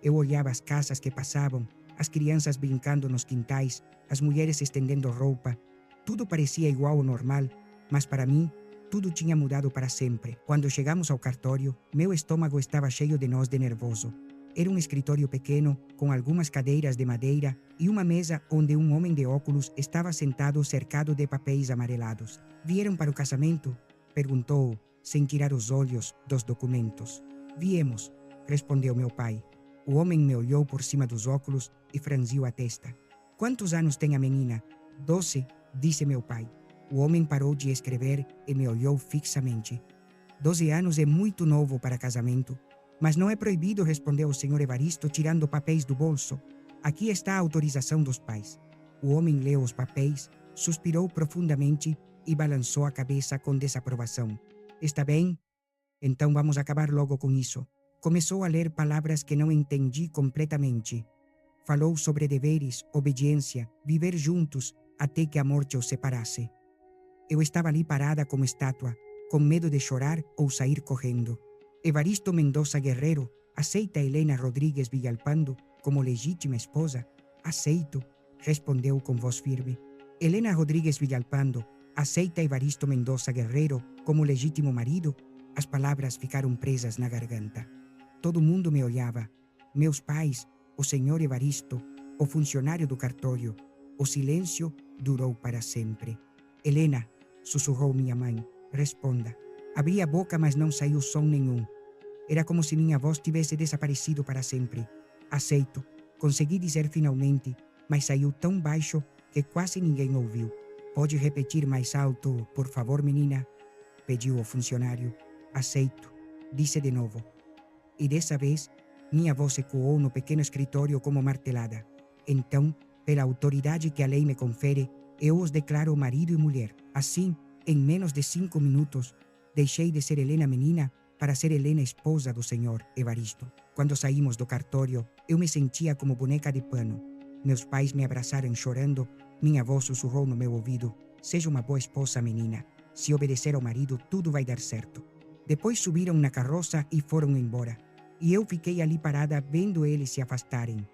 Eu olhava as casas que passavam, as crianças brincando nos quintais, as mulheres estendendo roupa. Tudo parecia igual ao normal, mas para mim, tudo tinha mudado para sempre. Quando chegamos ao cartório, meu estômago estava cheio de nós de nervoso. Era um escritório pequeno, com algumas cadeiras de madeira e uma mesa onde um homem de óculos estava sentado cercado de papéis amarelados. Vieram para o casamento? Perguntou, sem tirar os olhos dos documentos. Viemos, respondeu meu pai. O homem me olhou por cima dos óculos e franziu a testa. Quantos anos tem a menina? 12, disse meu pai. O homem parou de escrever e me olhou fixamente. 12 anos é muito novo para casamento. Mas não é proibido, respondeu o senhor Evaristo, tirando papéis do bolso. Aqui está a autorização dos pais. O homem leu os papéis, suspirou profundamente e balançou a cabeça com desaprovação. Está bem? Então vamos acabar logo com isso. Começou a ler palavras que não entendi completamente. Falou sobre deveres, obediência, viver juntos até que a morte os separasse. Eu estava ali parada como estátua, com medo de chorar ou sair correndo. Evaristo Mendoza Guerreiro aceita Helena Rodrigues Villalpando como legítima esposa? Aceito, respondeu com voz firme. Helena Rodrigues Villalpando aceita Evaristo Mendoza Guerreiro como legítimo marido? As palavras ficaram presas na garganta. Todo mundo me olhava. Meus pais, o senhor Evaristo, o funcionário do cartório. O silêncio durou para sempre. Helena, sussurrou minha mãe, responda. Abri a boca, mas não saiu som nenhum. Era como se minha voz tivesse desaparecido para sempre. Aceito, consegui dizer finalmente, mas saiu tão baixo que quase ninguém ouviu. Pode repetir mais alto, por favor, menina? Pediu o funcionário. Aceito, disse de novo. E dessa vez, minha voz ecoou no pequeno escritório como martelada. Então, pela autoridade que a lei me confere, eu os declaro marido e mulher. Assim, em menos de 5 minutos, deixei de ser Helena menina para ser Helena esposa do senhor Evaristo. Quando saímos do cartório, eu me sentia como boneca de pano. Meus pais me abraçaram chorando. Minha avó sussurrou no meu ouvido: seja uma boa esposa, menina. Se obedecer ao marido, tudo vai dar certo. Depois subiram na carroça e foram embora. E eu fiquei ali parada vendo eles se afastarem.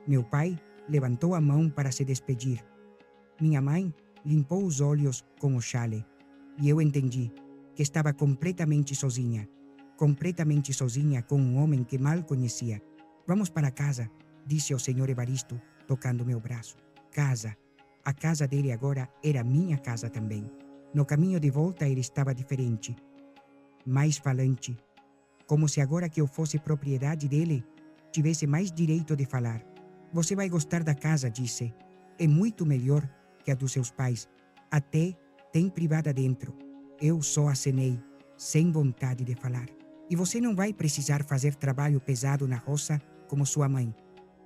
Meu pai levantou a mão para se despedir. Minha mãe limpou os olhos com o chale. E eu entendi que estava completamente sozinha com um homem que mal conhecia. Vamos para casa, disse o senhor Evaristo, tocando meu braço. Casa. A casa dele agora era minha casa também. No caminho de volta ele estava diferente, mais falante, como se agora que eu fosse propriedade dele, tivesse mais direito de falar. Você vai gostar da casa, disse. É muito melhor que a dos seus pais. Até tem privada dentro. Eu só acenei, sem vontade de falar. E você não vai precisar fazer trabalho pesado na roça como sua mãe.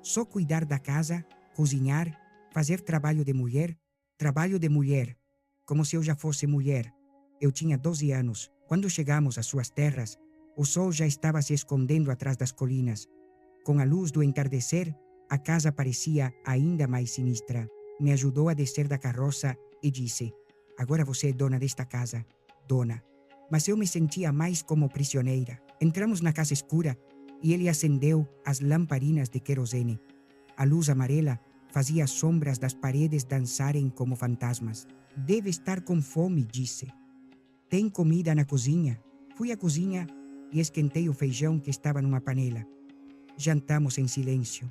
Só cuidar da casa, cozinhar, fazer trabalho de mulher, como se eu já fosse mulher. Eu tinha 12 anos. Quando chegamos às suas terras, o sol já estava se escondendo atrás das colinas. Com a luz do entardecer, a casa parecia ainda mais sinistra. Me ajudou a descer da carroça e disse: agora você é dona desta casa. Dona. Mas eu me sentia mais como prisioneira. Entramos na casa escura e ele acendeu as lamparinas de querosene. A luz amarela fazia as sombras das paredes dançarem como fantasmas. Deve estar com fome, disse. Tem comida na cozinha? Fui à cozinha e esquentei o feijão que estava numa panela. Jantamos em silêncio.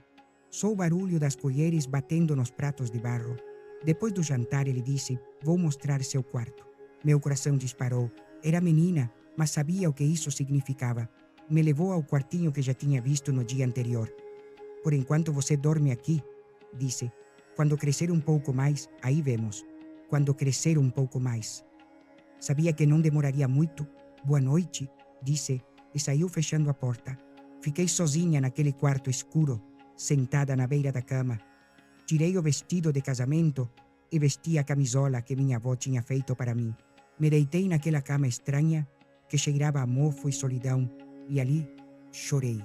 Só o barulho das colheres batendo nos pratos de barro. Depois do jantar ele disse: vou mostrar seu quarto. Meu coração disparou. Era menina, mas sabia o que isso significava. Me levou ao quartinho que já tinha visto no dia anterior. Por enquanto você dorme aqui, disse. Quando crescer um pouco mais, aí vemos. Quando crescer um pouco mais. Sabia que não demoraria muito. Boa noite, disse, e saiu fechando a porta. Fiquei sozinha naquele quarto escuro, sentada na beira da cama. Tirei o vestido de casamento e vesti a camisola que minha avó tinha feito para mim. Me deitei naquela cama estranha que cheirava a mofo e solidão, e ali chorei.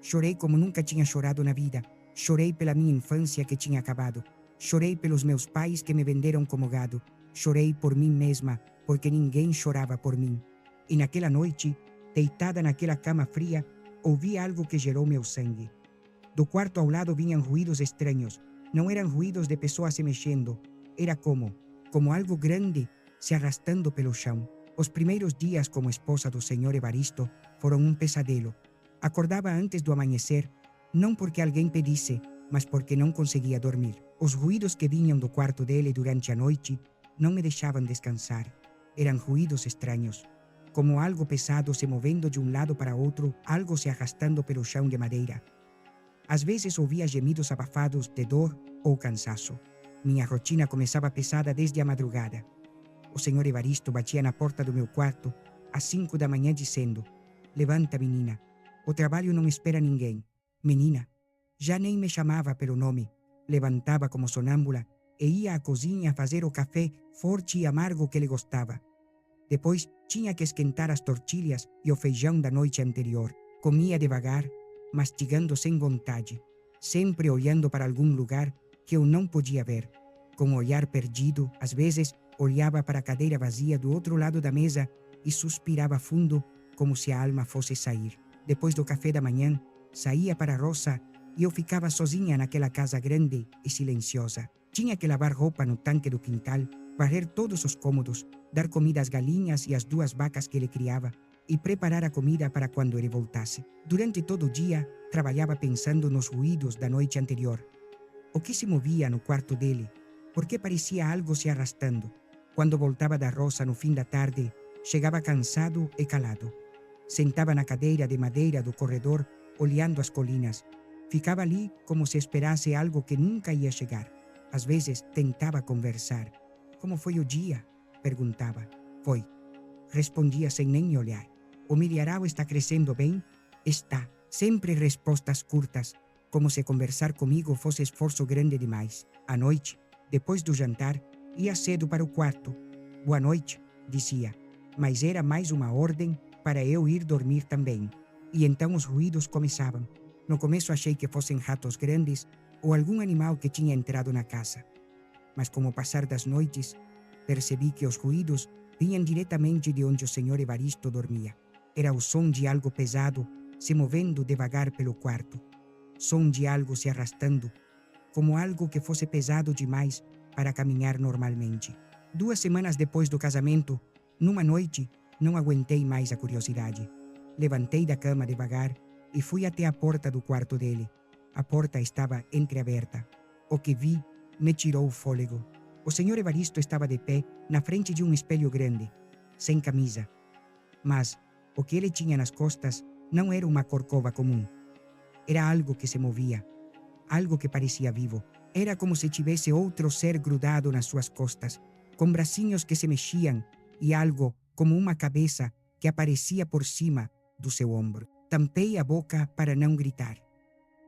Chorei como nunca tinha chorado na vida. Chorei pela minha infância que tinha acabado. Chorei pelos meus pais que me venderam como gado. Chorei por mim mesma, porque ninguém chorava por mim. E naquela noite, deitada naquela cama fria, ouvi algo que gerou meu sangue. Do quarto ao lado vinham ruídos estranhos. Não eram ruídos de pessoas se mexendo. Era como algo grande se arrastando pelo chão. Os primeiros dias como esposa do Senhor Evaristo foram um pesadelo. Acordava antes do amanhecer, não porque alguém pedisse, mas porque não conseguia dormir. Os ruídos que vinham do quarto dele durante a noite não me deixavam descansar. Eram ruídos estranhos, como algo pesado se movendo de um lado para outro, algo se arrastando pelo chão de madeira. Às vezes ouvia gemidos abafados de dor ou cansaço. Minha rotina começava pesada desde a madrugada. O Senhor Evaristo batia na porta do meu quarto às 5 da manhã dizendo: "Levanta, menina. O trabalho não espera ninguém." Menina. Já nem me chamava pelo nome. Levantava como sonâmbula e ia à cozinha fazer o café forte e amargo que ele gostava. Depois tinha que esquentar as tortilhas e o feijão da noite anterior. Comia devagar, mastigando sem vontade, sempre olhando para algum lugar que eu não podia ver. Com o olhar perdido, às vezes olhava para a cadeira vazia do outro lado da mesa e suspirava fundo, como se a alma fosse sair. Depois do café da manhã, saía para a roça e eu ficava sozinha naquela casa grande e silenciosa. Tinha que lavar roupa no tanque do quintal, varrer todos os cômodos, dar comida às galinhas e às 2 vacas que ele criava e preparar a comida para quando ele voltasse. Durante todo o dia, trabalhava pensando nos ruídos da noite anterior. O que se movia no quarto dele? Por que parecia algo se arrastando? Quando voltava da roça no fim da tarde, chegava cansado e calado. Sentava na cadeira de madeira do corredor, olhando as colinas. Ficava ali como se esperasse algo que nunca ia chegar. Às vezes tentava conversar. "Como foi o dia?" perguntava. "Foi", respondia sem nem me olhar. "O milharal está crescendo bem?" "Está." Sempre respostas curtas, como se conversar comigo fosse esforço grande demais. À noite, depois do jantar, ia cedo para o quarto. "Boa noite", dizia, mas era mais uma ordem para eu ir dormir também. E então os ruídos começavam. No começo achei que fossem ratos grandes ou algum animal que tinha entrado na casa. Mas com o passar das noites, percebi que os ruídos vinham diretamente de onde o Senhor Evaristo dormia. Era o som de algo pesado se movendo devagar pelo quarto. Som de algo se arrastando, como algo que fosse pesado demais para caminhar normalmente. 2 semanas depois do casamento, numa noite, não aguentei mais a curiosidade. Levantei da cama devagar e fui até a porta do quarto dele. A porta estava entreaberta. O que vi me tirou o fôlego. O Senhor Evaristo estava de pé na frente de um espelho grande, sem camisa. Mas o que ele tinha nas costas não era uma corcova comum. Era algo que se movia, algo que parecia vivo. Era como se tivesse outro ser grudado nas suas costas, com bracinhos que se mexiam e algo como uma cabeça que aparecia por cima do seu ombro. Tampei a boca para não gritar.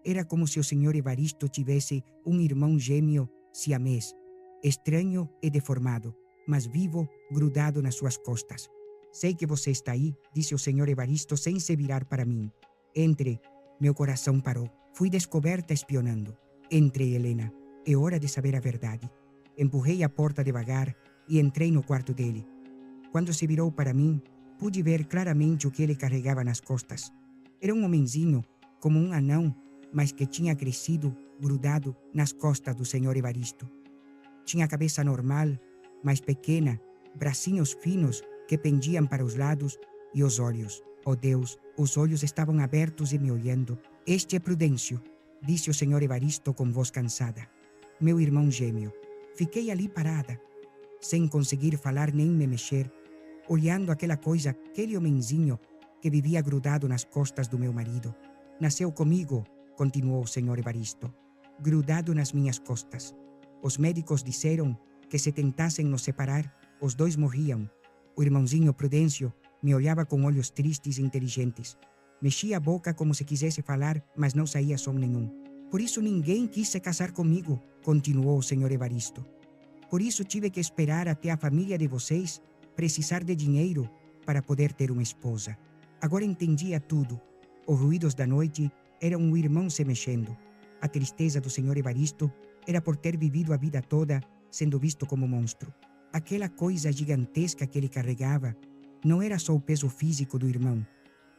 Era como se o Senhor Evaristo tivesse um irmão gêmeo siamês, estranho e deformado, mas vivo, grudado nas suas costas. "Sei que você está aí", disse o Senhor Evaristo sem se virar para mim. "Entre." Meu coração parou. Fui descoberta espionando. "Entre, Helena. É hora de saber a verdade." Empurrei a porta devagar e entrei no quarto dele. Quando se virou para mim, pude ver claramente o que ele carregava nas costas. Era um homenzinho, como um anão, mas que tinha crescido, grudado nas costas do Senhor Evaristo. Tinha a cabeça normal, mas pequena, bracinhos finos que pendiam para os lados e os olhos. Oh Deus, os olhos estavam abertos e me olhando. "Este é Prudêncio", disse o Senhor Evaristo com voz cansada. "Meu irmão gêmeo." Fiquei ali parada, sem conseguir falar nem me mexer, olhando aquela coisa, aquele homenzinho que vivia grudado nas costas do meu marido. "Nasceu comigo", continuou o Senhor Evaristo, "grudado nas minhas costas. Os médicos disseram que se tentassem nos separar, os 2 morriam." O irmãozinho Prudêncio me olhava com olhos tristes e inteligentes. Mexia a boca como se quisesse falar, mas não saía som nenhum. "Por isso ninguém quis se casar comigo", continuou o Senhor Evaristo. "Por isso tive que esperar até a família de vocês precisar de dinheiro para poder ter uma esposa." Agora entendia tudo. Os ruídos da noite eram um irmão se mexendo. A tristeza do Senhor Evaristo era por ter vivido a vida toda sendo visto como monstro. Aquela coisa gigantesca que ele carregava não era só o peso físico do irmão,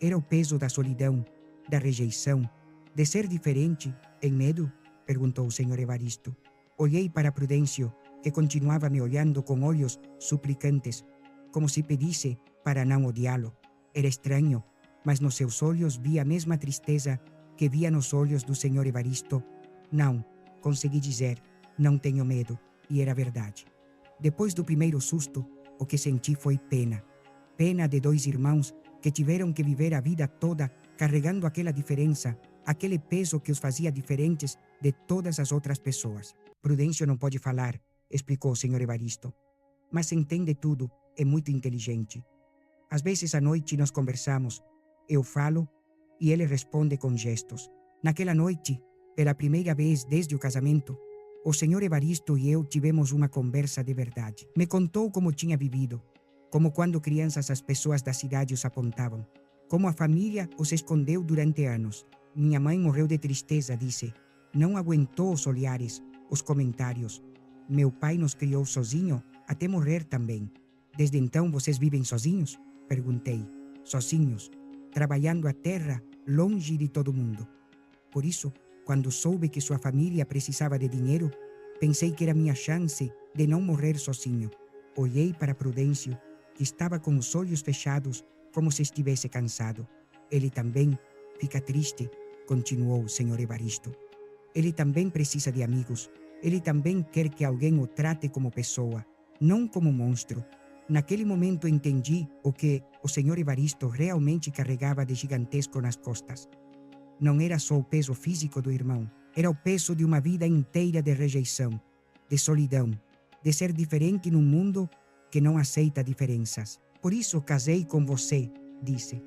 era o peso da solidão, da rejeição, de ser diferente, em medo? Perguntou o senhor Evaristo. Olhei para Prudêncio, que continuava me olhando com olhos suplicantes, como se pedisse para não odiá-lo. Era estranho, mas nos seus olhos vi a mesma tristeza que via nos olhos do senhor Evaristo. Não, consegui dizer, não tenho medo, e era verdade. Depois do primeiro susto, o que senti foi pena. Pena de dois irmãos que tiveram que viver a vida toda carregando aquela diferença, aquele peso que os fazia diferentes de todas as outras pessoas. Prudêncio não pode falar, explicou o senhor Evaristo, mas entende tudo, é muito inteligente. Às vezes à noite nós conversamos, eu falo e ele responde com gestos. Naquela noite, pela primeira vez desde o casamento, o senhor Evaristo e eu tivemos uma conversa de verdade. Me contou como tinha vivido, como quando crianças as pessoas da cidade os apontavam, como a família os escondeu durante anos. Minha mãe morreu de tristeza, disse. Não aguentou os olhares, os comentários. Meu pai nos criou sozinho, até morrer também. Desde então vocês vivem sozinhos? Perguntei. Sozinhos, trabalhando a terra, longe de todo mundo. Por isso, quando soube que sua família precisava de dinheiro, pensei que era minha chance de não morrer sozinho. Olhei para Prudêncio, que estava com os olhos fechados, como se estivesse cansado. Ele também fica triste, continuou o senhor Evaristo. Ele também precisa de amigos. Ele também quer que alguém o trate como pessoa, não como monstro. Naquele momento entendi o que o senhor Evaristo realmente carregava de gigantesco nas costas. Não era só o peso físico do irmão, era o peso de uma vida inteira de rejeição, de solidão, de ser diferente num mundo que não aceita diferenças. Por isso casei com você, disse.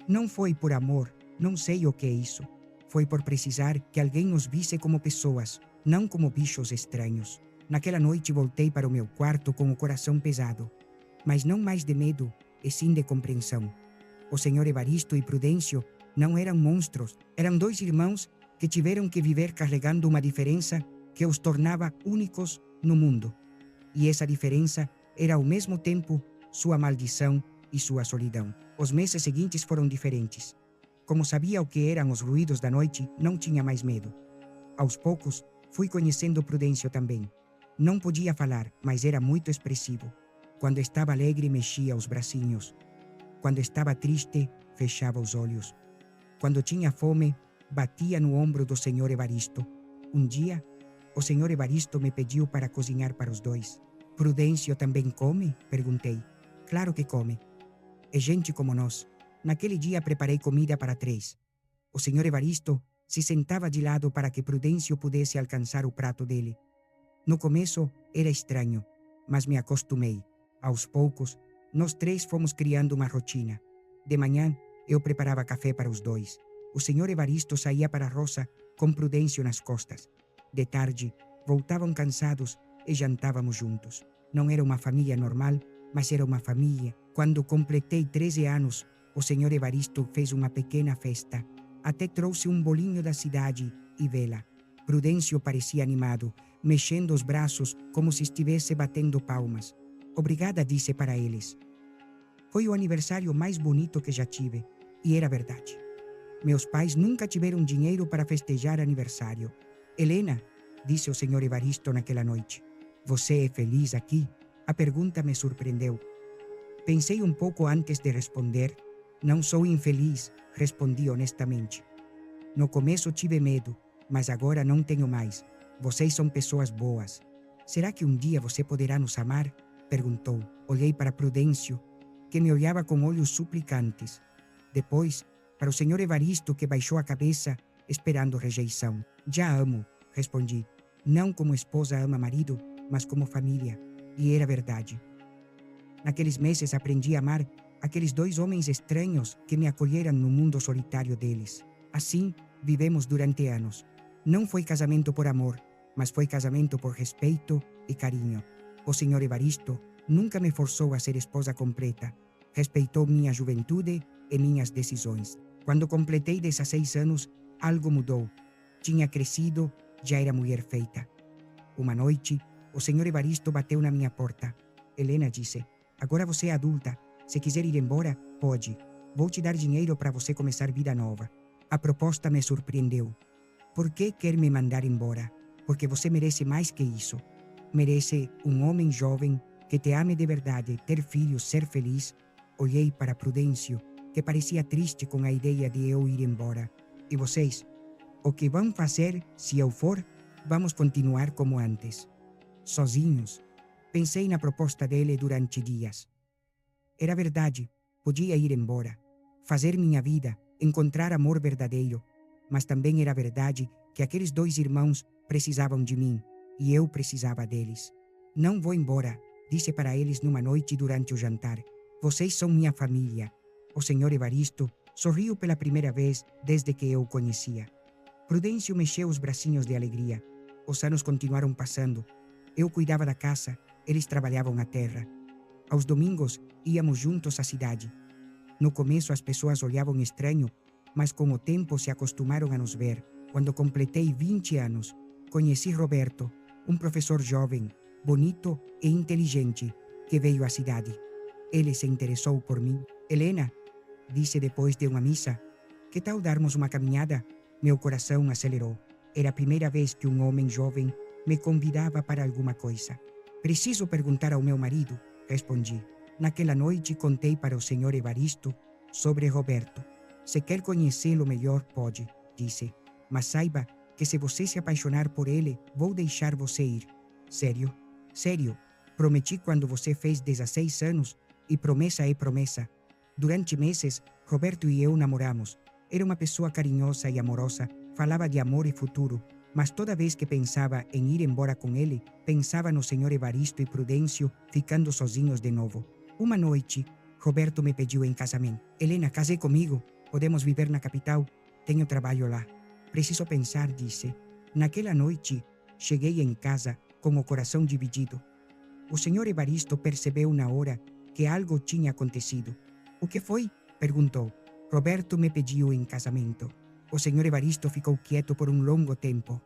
Não foi por amor, não sei o que é isso. Foi por precisar que alguém nos visse como pessoas, não como bichos estranhos. Naquela noite voltei para o meu quarto com o coração pesado, mas não mais de medo, e sim de compreensão. O senhor Evaristo e Prudêncio não eram monstros, eram dois irmãos que tiveram que viver carregando uma diferença que os tornava únicos no mundo. E essa diferença era ao mesmo tempo sua maldição e sua solidão. Os meses seguintes foram diferentes. Como sabia o que eram os ruídos da noite, não tinha mais medo. Aos poucos, fui conhecendo Prudêncio também. Não podia falar, mas era muito expressivo. Quando estava alegre, mexia os bracinhos. Quando estava triste, fechava os olhos. Quando tinha fome, batia no ombro do senhor Evaristo. Um dia, o senhor Evaristo me pediu para cozinhar para os dois. Prudêncio também come? Perguntei. Claro que come. É gente como nós. Naquele dia preparei comida para 3. O senhor Evaristo se sentava de lado para que Prudêncio pudesse alcançar o prato dele. No começo era estranho, mas me acostumei. Aos poucos, nós 3 fomos criando uma rotina. De manhã, eu preparava café para os dois. O senhor Evaristo saía para a roça com Prudêncio nas costas. De tarde, voltavam cansados e jantávamos juntos. Não era uma família normal, mas era uma família. Quando completei 13 anos, o senhor Evaristo fez uma pequena festa. Até trouxe um bolinho da cidade e vela. Prudêncio parecia animado, mexendo os braços como se estivesse batendo palmas. Obrigada, disse para eles. Foi o aniversário mais bonito que já tive, e era verdade. Meus pais nunca tiveram dinheiro para festejar aniversário. Helena, disse o senhor Evaristo naquela noite, você é feliz aqui? A pergunta me surpreendeu. Pensei um pouco antes de responder. Não sou infeliz, respondi honestamente. No começo tive medo, mas agora não tenho mais. Vocês são pessoas boas. Será que um dia você poderá nos amar? Perguntou. Olhei para Prudêncio, que me olhava com olhos suplicantes. Depois, para o senhor Evaristo, que baixou a cabeça, esperando rejeição. Já amo, respondi. Não como esposa ama marido, mas como família. E era verdade. Naqueles meses aprendi a amar aqueles 2 homens estranhos que me acolheram no mundo solitário deles. Assim, vivemos durante anos. Não foi casamento por amor, mas foi casamento por respeito e carinho. O senhor Evaristo nunca me forçou a ser esposa completa. Respeitou minha juventude e minhas decisões. Quando completei 16 anos, algo mudou. Tinha crescido, já era mulher feita. Uma noite, o senhor Evaristo bateu na minha porta. Helena disse. Agora você é adulta. Se quiser ir embora, pode. Vou te dar dinheiro para você começar vida nova. A proposta me surpreendeu. Por que quer me mandar embora? Porque você merece mais que isso. Merece um homem jovem que te ame de verdade, ter filhos, ser feliz. Olhei para Prudêncio, que parecia triste com a ideia de eu ir embora. E vocês? O que vão fazer se eu for? Vamos continuar como antes. Sozinhos. Pensei na proposta dele durante dias. Era verdade. Podia ir embora. Fazer minha vida, encontrar amor verdadeiro. Mas também era verdade que aqueles 2 irmãos precisavam de mim e eu precisava deles. Não vou embora, disse para eles numa noite durante o jantar. Vocês são minha família. O senhor Evaristo sorriu pela primeira vez desde que eu o conhecia. Prudêncio mexeu os bracinhos de alegria. Os anos continuaram passando. Eu cuidava da casa, eles trabalhavam a terra. Aos domingos, íamos juntos à cidade. No começo as pessoas olhavam estranho, mas com o tempo se acostumaram a nos ver. Quando completei 20 anos, conheci Roberto, um professor jovem, bonito e inteligente, que veio à cidade. Ele se interessou por mim. Helena, disse depois de uma missa, que tal darmos uma caminhada? Meu coração acelerou. Era a primeira vez que um homem jovem me convidava para alguma coisa. Preciso perguntar ao meu marido, respondi. Naquela noite contei para o senhor Evaristo sobre Roberto. Se quer conhecê-lo melhor, pode, disse. Mas saiba que se você se apaixonar por ele, vou deixar você ir. Sério? Sério. Prometi quando você fez 16 anos e promessa é promessa. Durante meses, Roberto e eu namoramos. Era uma pessoa carinhosa e amorosa, falava de amor e futuro, mas toda vez que pensava em ir embora com ele, pensava no senhor Evaristo e Prudêncio ficando sozinhos de novo. Uma noite, Roberto me pediu em casamento. Helena, casei comigo. Podemos viver na capital. Tenho trabalho lá. Preciso pensar, disse. Naquela noite, cheguei em casa com o coração dividido. O senhor Evaristo percebeu na hora que algo tinha acontecido. O que foi? Perguntou. Roberto me pediu em casamento. O senhor Evaristo ficou quieto por um longo tempo.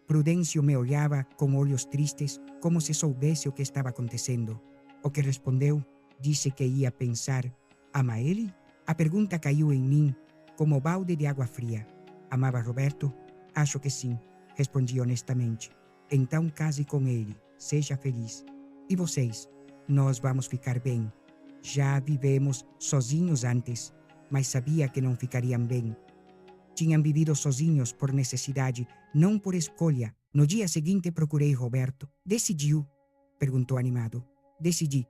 Prudêncio me olhava com olhos tristes, como se soubesse o que estava acontecendo. O que respondeu, disse que ia pensar. Ama ele? A pergunta caiu em mim como balde de água fria. Amava Roberto? Acho que sim, respondi honestamente. Então case com ele, seja feliz. E vocês? Nós vamos ficar bem. Já vivemos sozinhos antes, mas sabia que não ficariam bem. Tinham vivido sozinhos por necessidade, não por escolha. No dia seguinte procurei Roberto. Decidiu? Perguntou animado. Decidi.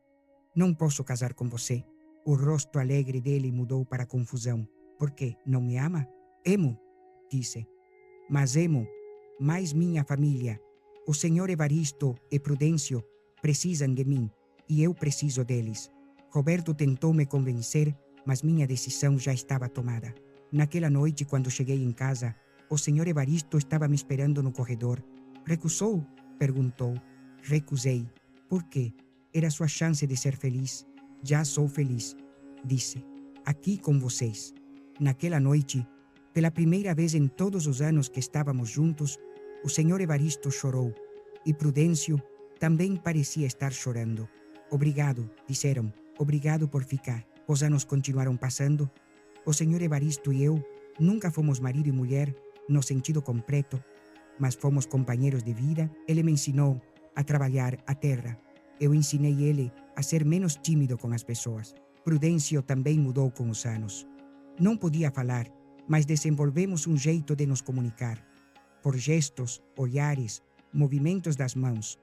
Não posso casar com você. O rosto alegre dele mudou para confusão. Por quê? Não me ama? Amo, disse. Mas amo mais minha família. O senhor Evaristo e Prudêncio precisam de mim e eu preciso deles. Roberto tentou me convencer, mas minha decisão já estava tomada. Naquela noite, quando cheguei em casa, o senhor Evaristo estava me esperando no corredor. Recusou? Perguntou. Recusei. Por quê? Era sua chance de ser feliz. Já sou feliz, disse. Aqui com vocês. Naquela noite, pela primeira vez em todos os anos que estávamos juntos, o senhor Evaristo chorou. E Prudêncio também parecia estar chorando. Obrigado, disseram. Obrigado por ficar. Os anos continuaram passando. O senhor Evaristo e eu nunca fomos marido e mulher no sentido completo, mas fomos companheiros de vida. Ele me ensinou a trabalhar a terra. Eu ensinei ele a ser menos tímido com as pessoas. Prudêncio também mudou com os anos. Não podia falar, mas desenvolvemos um jeito de nos comunicar. Por gestos, olhares, movimentos das mãos.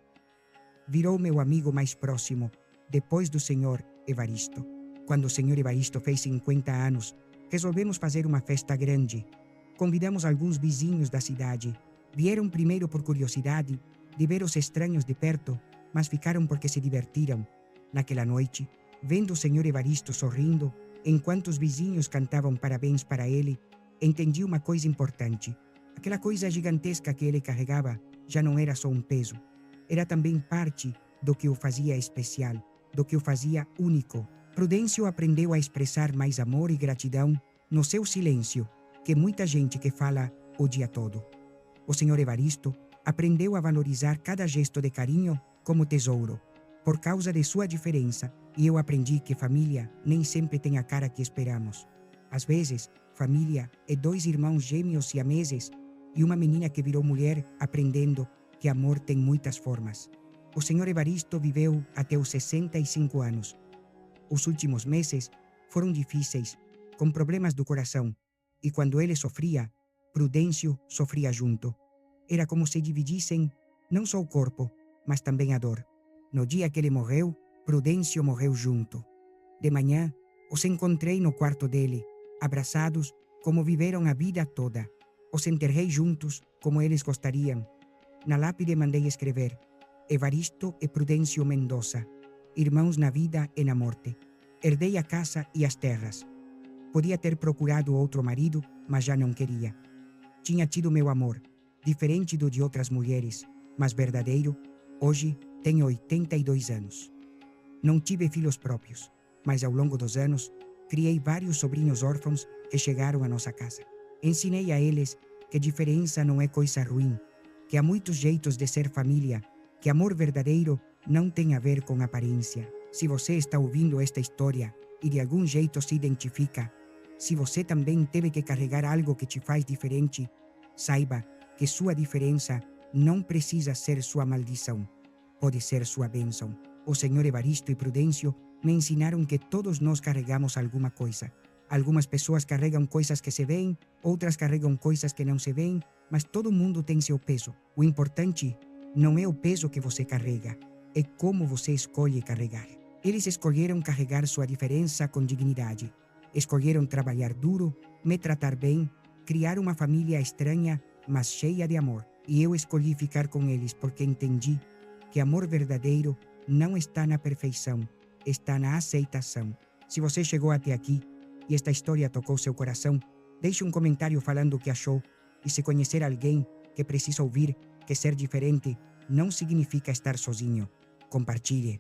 Virou meu amigo mais próximo, depois do senhor Evaristo. Quando o senhor Evaristo fez 50 anos, resolvemos fazer uma festa grande. Convidamos alguns vizinhos da cidade. Vieram primeiro por curiosidade de ver os estranhos de perto, mas ficaram porque se divertiram. Naquela noite, vendo o senhor Evaristo sorrindo, enquanto os vizinhos cantavam parabéns para ele, entendi uma coisa importante. Aquela coisa gigantesca que ele carregava já não era só um peso. Era também parte do que o fazia especial, do que o fazia único. Prudêncio aprendeu a expressar mais amor e gratidão no seu silêncio, que muita gente que fala o dia todo. O senhor Evaristo aprendeu a valorizar cada gesto de carinho como tesouro. por causa de sua diferença, e eu aprendi que família nem sempre tem a cara que esperamos. Às vezes, família é dois irmãos gêmeos siameses e uma menina que virou mulher aprendendo que amor tem muitas formas. O Sr. Evaristo viveu até os 65 anos. Os últimos meses foram difíceis, com problemas do coração, e quando ele sofria, Prudêncio sofria junto. Era como se dividissem não só o corpo, mas também a dor. No dia que ele morreu, Prudêncio morreu junto. De manhã, os encontrei no quarto dele, abraçados como viveram a vida toda. Os enterrei juntos como eles gostariam. Na lápide mandei escrever: Evaristo e Prudêncio Mendoza, irmãos na vida e na morte. Herdei a casa e as terras. Podia ter procurado outro marido, mas já não queria. Tinha tido meu amor, diferente do de outras mulheres, mas verdadeiro. Hoje tenho 82 anos. Não tive filhos próprios, mas ao longo dos anos, criei vários sobrinhos órfãos que chegaram à nossa casa. Ensinei a eles que diferença não é coisa ruim, que há muitos jeitos de ser família, que amor verdadeiro não tem a ver com aparência. Se você está ouvindo esta história e de algum jeito se identifica, se você também teve que carregar algo que te faz diferente, saiba que sua diferença não precisa ser sua maldição. Pode ser sua bênção. O Sr. Evaristo e Prudêncio me ensinaram que todos nós carregamos alguma coisa. Algumas pessoas carregam coisas que se veem, outras carregam coisas que não se veem, mas todo mundo tem seu peso. O importante não é o peso que você carrega, é como você escolhe carregar. Eles escolheram carregar sua diferença com dignidade. Escolheram trabalhar duro, me tratar bem, criar uma família estranha, mas cheia de amor. E eu escolhi ficar com eles porque entendi que amor verdadeiro não está na perfeição, está na aceitação. Se você chegou até aqui e esta história tocou seu coração, deixe um comentário falando o que achou. E se conhecer alguém que precisa ouvir que ser diferente não significa estar sozinho, compartilhe.